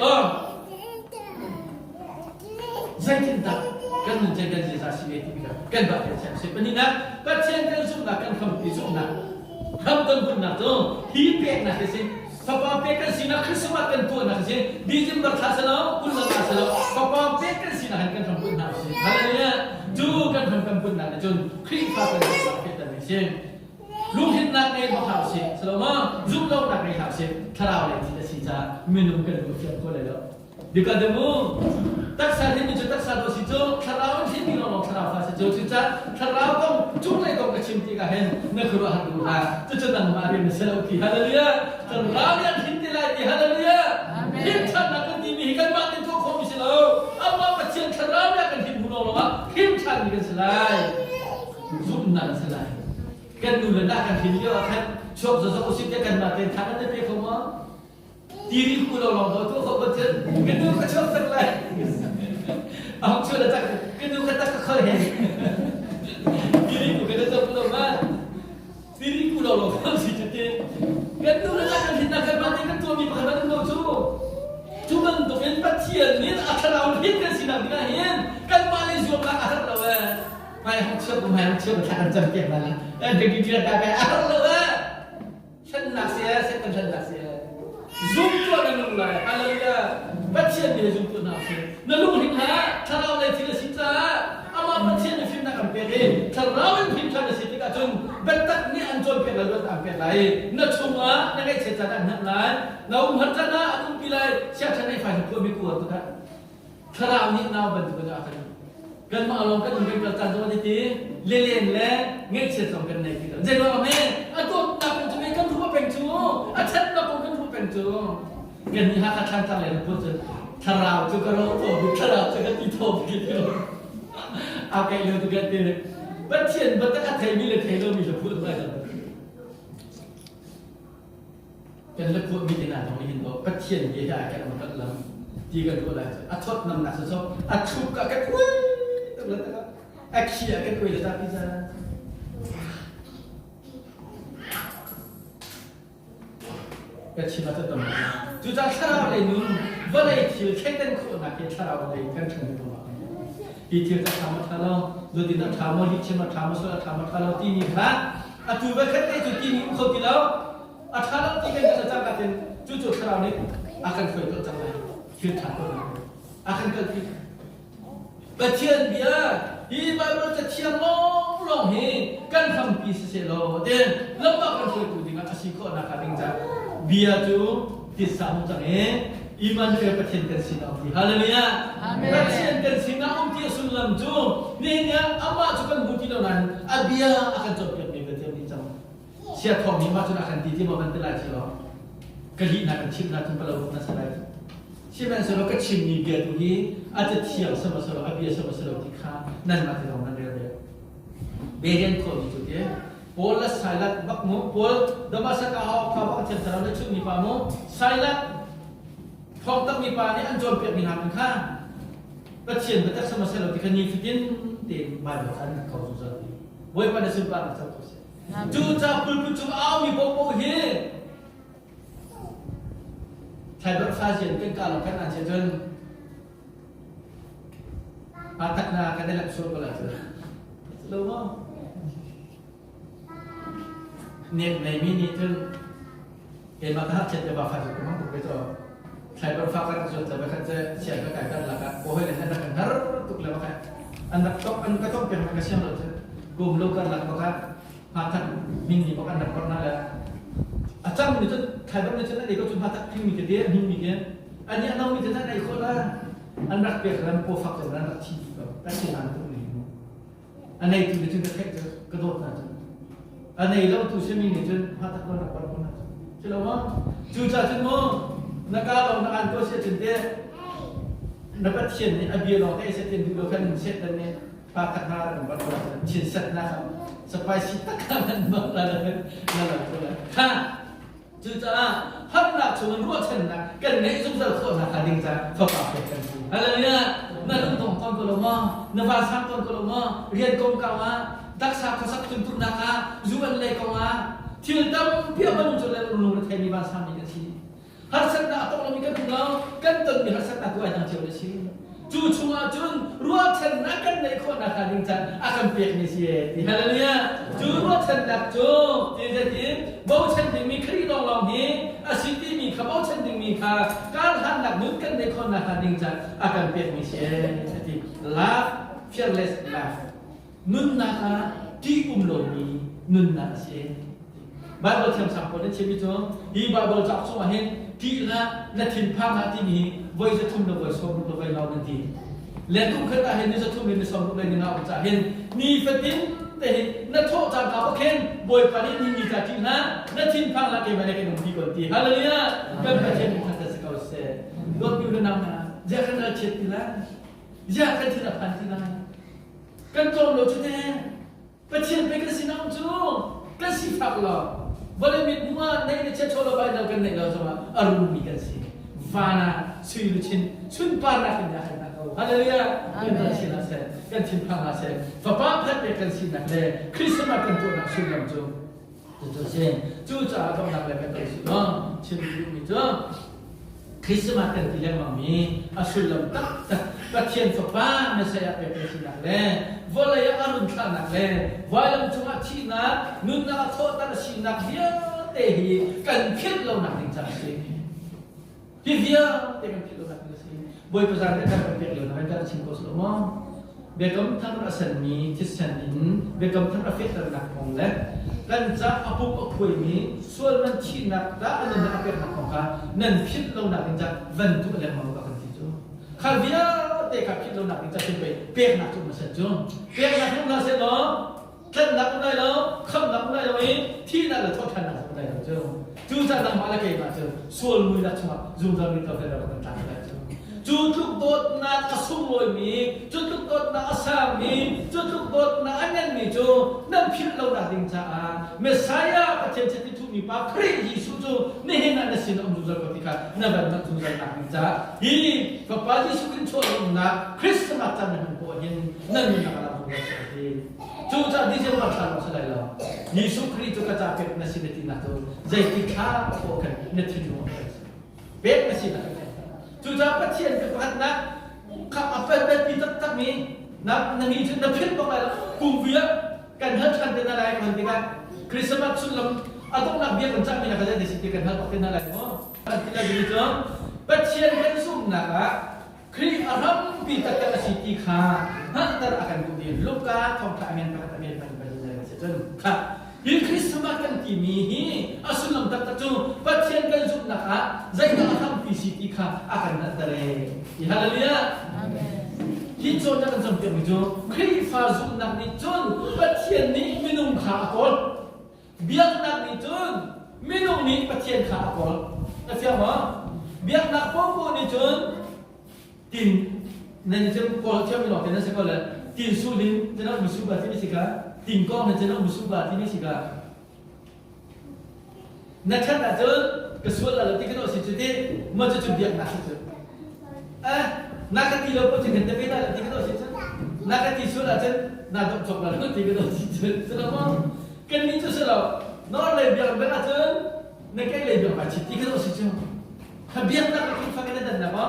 Speaker 1: saya cinta kan menjaga jasa sih kan bapak saya sebenarnya pasien kan sudah kan kamu sudah kamu pun nak tu hidup nak sih. Papa pekan sina kesempatan tu nak sih di jember kasalo pun nak kasalo papa pekan sina kan kampun nak sih haleluya tu kan kampun nak jun kripa kan pekan sih luhin nak ni bahasa sih selama zumlo nak ni bahasa tharau le tidak sih minum kan bukan kau le lo dikatamu tak sadar ni tak sadar sih tu tharau sih ni lo tharau fasa tu tharau kong cuma kong kecimti kahen nak keluar dulu tu jangan mari meselau ki haleluya tharau yang hinti lagi haleluya hinta nak ni hikan mak ni tu kong meselau apa macam tharau yang hinti bunuh lo hinta ni kan selai zumna selai kan dulu nak kan hinti kan shop sesuatu sih kan mati tangan ni pekau diri ku lo tu kau betul kena kacau terlai aku sudah tak kena kata kau diri ku kena tak pulau mah diri ku lo kau sih jadi kena nak kan mati kan tu mi pakai batu tu cuma untuk empatian ni akal awal kan sinang dengan kan paling jauh lah akal awal mai aku cuba tak akan jemput malah jadi dia tak ada akal awal senang saya senang saya zoom tu ada nulai, haleluya. Pasien dia zoom tu nafsu. Nalu hingga tharau le tidak sita. Ama pasien ni film nak ampere. Tharau ni film tak sita kacung. Betak ni anjol pe lalu ampere lai. Na cuma nak cerita nak lai. Na hartana anu pilai siapa ni faham kau mikir tu kan. Tharau ni nau bentuk akan. Kan maklum kan mungkin pelajari tu nanti lelen le ngai cerita kan naik kita. Jadi apa? Aku nak pencuri kan tu apa pencuri? Acat nak kan tu kan ni hak kata le pun tharau tu kalau tu tharau tu kan itu begitu. Apa yang tu kan dia pasien betul ada milik hello milik pun ada. Kan lekuk milik nak tahu ini tu pasien dia akan makan dalam tiga dua lah. Atot enam nak sesuatu, atuk akan kuih, terletak. Aksi akan kuih tetapi sana. Kecil macam tu, juga cara lain nun, boleh tiada kaitan kau nak cara lain kan cuma tu. Itu tak sama kalau, jadi nak sama, cuma sama soal sama kalau tini kan, atu berkata itu tini kau tidak, kalau tini kita cakap kan, cucu cara ni akan kau itu cakap, kita kau akan kau. Kecil biar, ibarat kecil long he, kan kami seselo, dan lembaga kau itu dengan asyik nak kadang biar tu kisah macamnya iman ke percaya sinau di haleluya percaya sinau dia sulam tu ni nya apa juga bukti donan abia akan coba ni betul ni jam siapa tahu ni macam akan titi mau bantu lagi lo kali nak cip nak tu kalau nak selai siapa selalu kecil ni dia tu ni ada tiang sama selalu abia sama selalu dikah nan mati orang nan dia berian kau itu dia Pola silent bakmu pol damasa kahau kahau central le chung ni pamu silent thong tak ni pa ni anjol pe ni han kha patien betak sama selo ti kani fitin te ba do an kau su sa ti boy pa na su pa na sa ko se ju cha pul pul chu aw mi bo he thai bat sa jien ken ka lo kan an che jen patak na ka de lak so ko la lo moเนี่ยในมินิถึง เห็นมาถ้าเช็ดจะบาฟันจะมั่งถูกไปต่อใช้บาฟันกันจนจะไปขัดจะเฉียดก็ไก่กันละกันโอ้ยเลยนั่นกันฮาร์ตุกเลยว่าไงอันนั้นก็ต้องเป็นมันก็เชื่อมเลยกลุ่มลูกกันละกันพาทันมิงนี่บอกอันนั้นคนนั่นแหละอาจารย์นี่จะใครบ้างนี่จะนั่นเองก็จุดพาทันพิมมีกันเดียพิมมีกันอันนี้เรามีแต่นั่นไอ้คนละอันรักเปียกแล้วโปรฟักแต่นั้นรักทีแบบรักที่นั่นตรงนี้อันนี้ที่จะแค่จะกระโดดนะจ๊ะอันนี้เราตัวเชื่อมีนี่จะพาทันคนละคนนะใช่หรือว่าจูจ่าจนโม่นักการเรานักการก็เชื่อจนเดียนักปฏิเสธนี่อภิรองได้เสร็จดูโลกันเสร็จแล้วเนี่ยพาทันมาหรือว่าเชื่อสัตย์นะครับสบายสิตะการนั้นบ้างแล้วนั่นแหละตัวนั้นค่ะจูจ่าฮันนักชวนรู้เช่นนั้นกันในสุดท้ายคนนักการดิ้งจะเข้าป่าไปกันอะไรเนี่ยนั่นต้องตอนกลมนั่นภาษาตอนกลมเรียนกงกาวะดักษาภาษาตุนตุนนะคะจูวันเลยกาวะที่เราเพียบมันจุดเลยรู้ว่าเทมีภาษามีกันสิฮัสนาต้องเรามีกันเรากันต้นมีฮัสนาตัวอย่างเดียวเลยสิจูชัวจุนรู้เช่นนั้นกันในคนนักการดิ้งจะอาการเปลี่ยนนี่สิที่ฮาเลลูยาจูรู้เช่นนั้นจูที่จะที่บ่าวเช่นที่มีครีดองลองนี้อาชีพที่มีข้าบ่าวเช่นที่มีข้าการหันหลักนึกกันในคนนักการดิ้งจะอาการเปลี่ยนนี่สิที่ love fearless love นุ่นนะคะที่โลมีนุ่นนะสิบาเบิลเทียมสัมพันธ์เชื่อมิจฉาฮีบาเบิลจับส่งมาเห็นที่ละนัดทิ้งพามาที่นี่วัยจะทุ่มระเบิดสมรูประเบิดเราทันทีและทุกคนก็เห็นนี่จะทุ่มเป็นสมรูประเบิดเราจะเห็นนี่เป็นทิ้งแต่เห็นนัดโทษจากเขาเข็นบอยปานีนี่มีการทิ้งนะนัดทิ้งพาละเกมาในกันดีกว่าที่ฮาเลลูยาเป็นประเทศที่ท่านจะสกาวเซ่รถอยู่ในน้ำนะจะกันเราเช็ดที่ละจะกันที่ละพันที่ละกันตรงเราจุดนี้ประเทศเป็นกันสิน้องจูกันสิฟักเราboleh mitmua naik cek colo bayi dalam kena kalau sama arumi kasi fana suyucin sunpana kena kena kau haleluya kena sila se kan simpang se papa phat kan sila le krisma kan tu nak sulam tu tu se tu cha kau nak le kan tu no chin mi tu krisma kan tiang mami asulam tak katian papa mesaya pe sila le boleh ya arun kana le walam cuma cina nun nak thot tan sinak dia tehi kan phit lo nak ding cha si dia te kan phit lo nak ding si boy pasar kan kan phit lo nak kan chin ko so mo be kam thang rasan mi thisan in be kam thang afet nak ong le kan cha apu apui mi sual man chinak da an nak afet nak ong ka nan phit lo nak ding cha van tu le mo ka kan ti chu khal dia te ka phit lo nak ding cha sin pe pek nak tu ma sa chu pek nak tu na se noท่านนับได้แล้วคำนับได้แล้วที่นั่นแหละทอดท่านนับได้แล้วเจ้าจูจ่านังมาแล้วเกี่ยมาเจ้าส่วนมือละชั่วจูจ่ามีตัวเดียวกันต่างกันเจ้าจูทุกตัวนักสุ่มลอยมีจูทุกตัวนักสามีจูทุกตัวนักอันนั้นมีเจ้านั่นพิษเราหนักดิ่งจ้าเมสไซยาประเทศที่ทุกมีปากครียิสุจูนี่เห็นนั่นสินอมจุลกติกานั่นเป็นนักจุลหนักดิ่งจ้าฮีพระปายิสุกินชวนนักคริสต์มาสจันทร์มันก็ยังนั่นมีนักละบุญสักทีจูจ่าดิเซลมาทำอะไรล่ะยิสุคริสต์ก็จะเป็นนักสินตินักตัวใจที่ข้าโฟกัสนักที่โน้ตเป็นนักสินติจูจ่าประเทศเป็นพันนักข้าเป็นแบบปีตักมีนับนั่งยินนับพิษบอกอะไรล่ะกุมเบียกันฮัทกันเป็นอะไรกันที่กันคริสต์มาสสุดลำอาต้องนับเบียกันจังมีนักการเดินสิทธิกันฮัทเป็นอะไรมั้งกันที่เราดูจ้ะประเทศเป็นสุ่มนักคริสต์อารัมปีตักกันสิทธิข้าฮัทแต่อาการกุดีลูกกาทองข้าเมียนพักเมียนพันเป็นอะไรกันเช่นค่ะยิ่งคริสต์มาสกันที่มีอาสุลมตักตักจูประเทศกันสุ่มนักใจกันอารัมปีสิทธิข้าอาการนั่นแต่เรื่องฮาเลลูยาที่โจนกันจำเป็นมิจูคริฟ้าสุ่มนักนิจนประเทศนี้ไม่นุ่งขาก่อนเบียกนักนิจนไม่นุ่งนี้ประเทศขาก่อนนะเสียมั้งเบียกนักพวกพวกนิจนตินนั่นจะพอเชื่อไม่หลอกแต่นั่นสิก็เลยตินสูลินจะนั่งมุสุบะที่นี่สิกาตินก้อนนั่นจะนั่งมุสุบะที่นี่สิกานักขันอาจจะกระสุนละที่กันเอาสิจุดที่มันจะจุดเบียกนักสิจุดนักที่เราพูดถึงกันจะไม่ได้ที่กันเอาสิจุดนักที่สุดอาจจะนักจบละที่กันเอาสิจุดสำหรับว่ากันนี้จะสลับนอนเลยเบียกเป็นอาจจะนักเลยเบียกอาจจะที่กันเอาสิจุดถ้าเบียกนักที่ฟังกันได้นะว่า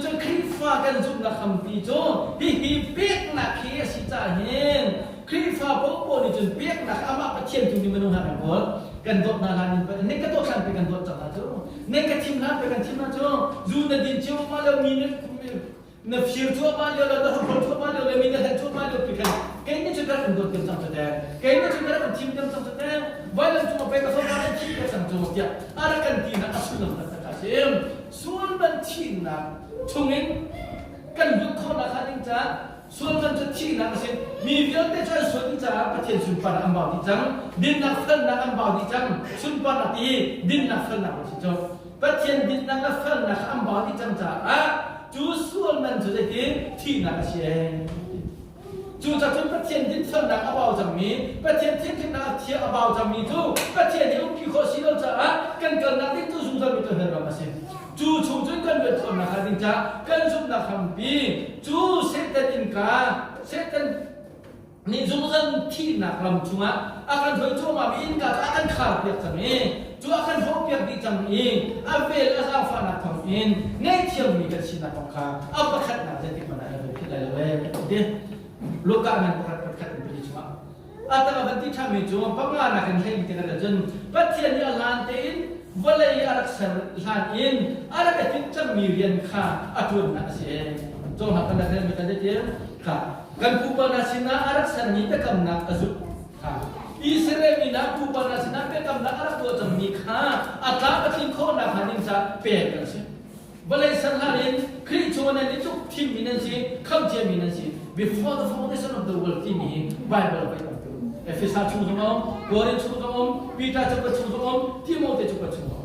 Speaker 1: จะคลิปฟ้ากันจุดนักคำปีโจฮีเปียกนักเขียสิจ่าเห็นคลิปฟ้าพวกพวกนี่จนเปียกนักอามาประเทียนจุดนี้มันต้องหาแบบว่า กันโดดนาลานินไปในกระโดดขันไปกันโดดจับนะจ๊ะในกระทิมน้ำไปกันทิมนะจ๊ะจูนดินเชื่อมาแล้วมีเนี่ยฟิวชั่วมาแล้วแล้วคนชั่วมาแล้วมีเนี่ยชั่วมาแล้วไปกันแกนี่จะกันโดดกันจับแต่แกนี่จะกันทิมกันจับแต่วันนั้นชั่วไปกันสองวันทิมกันจับแต่อะไรกันทีนะสุดนะตาเสียมส่วนบัญชีนะช่วงนี้กันยุคข้อนะค่ะนิจ้าส่วนมันจะที่นักเสียมีเรื่องแต่ใช้ส่วนจะประเทศสุนทรอันบ่าวดีจังดินนักฟันนักอันบ่าวดีจังสุนทรตีดินนักฟันนักที่จบประเทศดินนักฟันนักอันบ่าวดีจังจ้าจูส่วนมันจะได้ที่นักเสียจูจะเป็นประเทศดินฟันนักอันบ่าวจังมีประเทศที่นักเที่ยวอันบ่าวจังมีทุกประเทศที่ลูกพี่ขอสิเราจ้ากันกันนักที่จูสุนทรมีตัวเห็นเราไม่ใช่จูชูจนกันเวทนาคดินจ้ากันจุดนักคำปีจูเสด็จดินกาเสด็จนี่จูจันที่นักลำจุงอาการถอยจูมาบินกาอาการขาดเปียกจังเองจูอาการหอบเปียกดีจังเองอาเวลอาซาฟานักทำเองในเที่ยวมีกันชินักของข้าอาประคัดนักเจติมันอะไรที่ได้เลยเดี๋ยวลูกการมันประคัดเป็นปีจูอาตมาบันที่ทำให้จูปังงานนักเรียนที่กันจนปัจจัยนี้ลานเต็นวันเลยอารักษาลานอินอารักษาที่จะมีเรียนข้าอัตุนนักเสียจงหากันนักเรียนไม่ทันได้เดียวข้ากันผู้ปนัสินะอารักษานี้เป็นกำนักอสุข้าอิสราเอลนะผู้ปนัสินะเป็นกำนักอารักตัวจะมีข้าอัตราปฏิโคนักหันินจะเปลี่ยนกันสิวันเลยสังหารินคริสต์วันนี้ทุกทีมมีนั่นสิคำเทียมมีนั่นสิ before the foundation of the world ที่มี Bible ไปตั้งตัวเอเฟซัสชูตงโกรินชูตงปีตาจุกชูตงทิโมเธจุกชูตง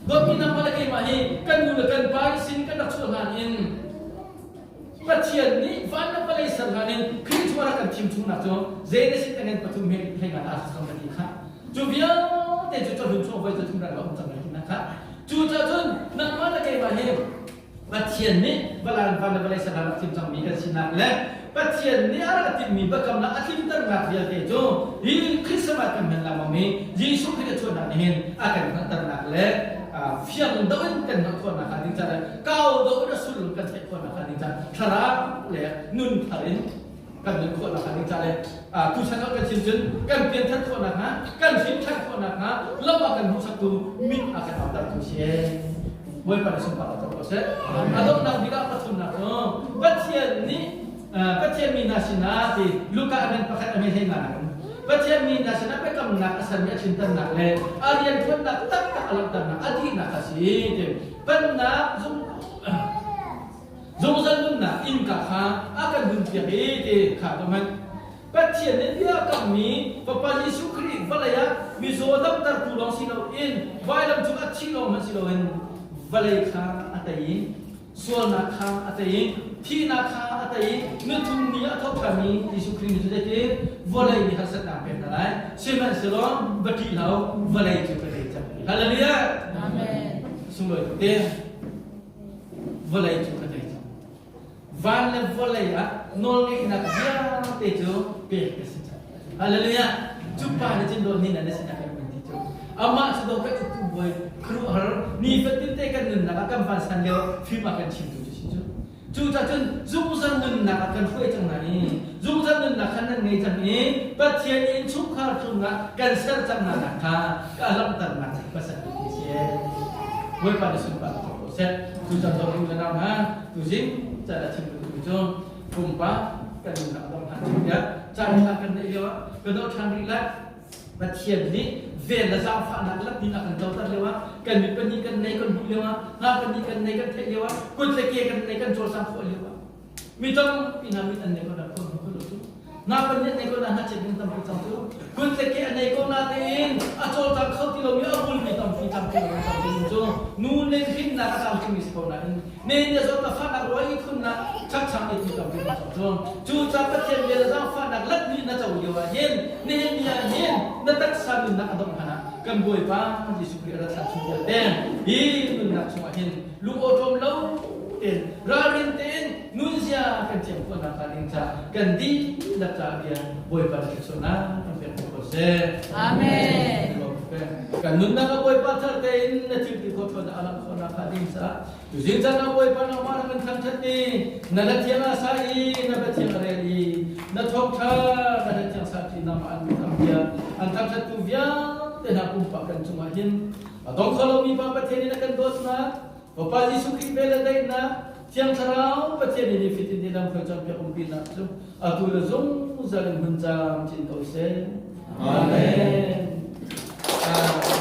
Speaker 1: ก็มีน้ำมันอะไรมาให้กันดูกันไปสิ่งกันนักสุนทรอินประเทศนี้วันนั้นไปสังหารินคริสต์วันกันทีมชูนักตัวเจนสิตั้งแต่ปฐุมให้งานอาสาสมัครค่ะจูเบียแต่จูจะรู้ช่วงไว้จะทุ่มแรงเราจะไม่เห็นนะคะจูจะจนน้ำมันอะไรมาให้ประเทศนี้เวลาวันนั้นไปสังหารินทีมจะมีกันสินะและประเทศนี้อะไรที่มีบักำลังอาทิตย์ตั้งนักเรียนเตจูยิ่งคริสต์มาสกันเป็นลำมันมียิ่งสุขที่จะชวนนักเรียนอาการตั้งนักและเฟียงดาวน์กันนักคนนักดินจันก้าวดาวน์สุลกันใช้คนนักดินจันทาราเลยนุ่นทารินกันนุ่นคนนักดินจันเลยผู้ชายกันชินชินกันเปลี่ยนทัศน์คนนักนะกันชินทัศน์คนนักนะแล้วมากันหุ่นสักตัวมิตรอาการเอาแต่ตัวเชี่ยบ่อยปานสุภาพตัวเชี่ยอาดอกนักบิดาปัทุนนักประเทศนี้ประเทศมีนาชินาที่ลูกค้าเป็นประเทศอเมริกาประเทศมีนาชินาเป็นกำนักสัญญาชินตันนักเลยอาเรียนคนนักตั้งแต่อลังตันนักอดีตนักสิเป็นนักจงจันนุนนักอินกับข้าอาการดุนเปียที่ข้าตัวมันประเทศนี้เดียวกับมีพระเยซูคริสต์วันละมีโซดับตัดผู้ลองสิเราอินวันละจุกัดสิเรามันสิเราเห็นวันละข้าอัตยิส่วนนักข้าอัตยิที่นักข้าอัตยินึกถึงนี้อัตถามีเยซูคริสต์จะได้วันละมีฮัสซันนับเป็นอะไรเชื่อมันสิเราบัดที่เราวันละจุกัดได้จังฮาเลลูยาอาเมนสมบูรณ์เดียวันละจุกัดได้จังวันละนอนอีกนักเดียวเตจูเปียกสิจังฮาเลลูยาจุปาในจินโดนี่นั่นสินักเป็นที่จูอามาสุดโต่งitu boy kru har ni fatin te kan nan akan pasan leo fi makan cintu ju ju ta kan zum san nan na akan hui chang na ni zum san nan na kan nei chang ni pathian in chuk khar chung na kan sar chang na na kha ka lam tan na pasan ni se boy pa sun pa ko se tu ta to ru na ha tu jing cha da cintu tu ju kumpa kan na dong han ya cha na kan nei leo ka do thang ri la pathian niเวลาจะฟังนักลับนี่นักเจ้าตัดเลยวะกันมีปนิกันในกันบุเลยวะงาปนิกันในกันเทเลวะกุศลเกี่ยกันในกันโจรสังขเลวะมีต้องพินามิตันในคนละคนคนละตัวงาปนิในคนละหัดเจ็ดเป็นตั้งปีตั้งตัวกุศลเกี่ยในคนละเต็นอาโจรสังเขาที่เรามีอาบุลมีตั้งปีตั้งปีตั้งปีโจนู่นเล่นพินนักตามที่มีสปอนเซอร์เนี่ยเนี่ยจะฟังนักร้อยคนนะชักชักอีกตั้งปีตั้งตัวจูจับประเทศเวลาจะฟังนักลับนี่น่าจะเลวะเห็นเนี่ยเห็นนั่นตักสามีนักดมขนากันบ่อยป้าที่สุขเรื่องสัตว์ชุมชนเต็มฮีนุ่นนักสมัยเห็นลูกอดมเล่าเต็มราเรนเต็มนุ่นเสียกันเจ็บคนนักการเงินจ้ากันดีนักจ่าเบียบ่อยป้าที่สุนัขมันเป็นผู้เสพอาเมนกันนุ่นนักบ่อยป้าทัดเต็มนั่นที่ที่คนคนอาลัมคนนักการเงินจ้าอยู่จริงจังนักบ่อยป้านักมาร์กันทั้งชัดนี้นั่นเทียนอาศัยนั่นเทียนเรลีนั่นทบทานั่นเทียนสัตย์นั่นมันทำเบียอันทำชัดตุเบีย te na pumpa kan cuma hin atong kalau mi pa pathen na kan dos na papa Yesu Christ bela dai na tiang sarau pathen ni fitin ni dam khajam ya umpina so atu la zong zalim hunjam chin to se amen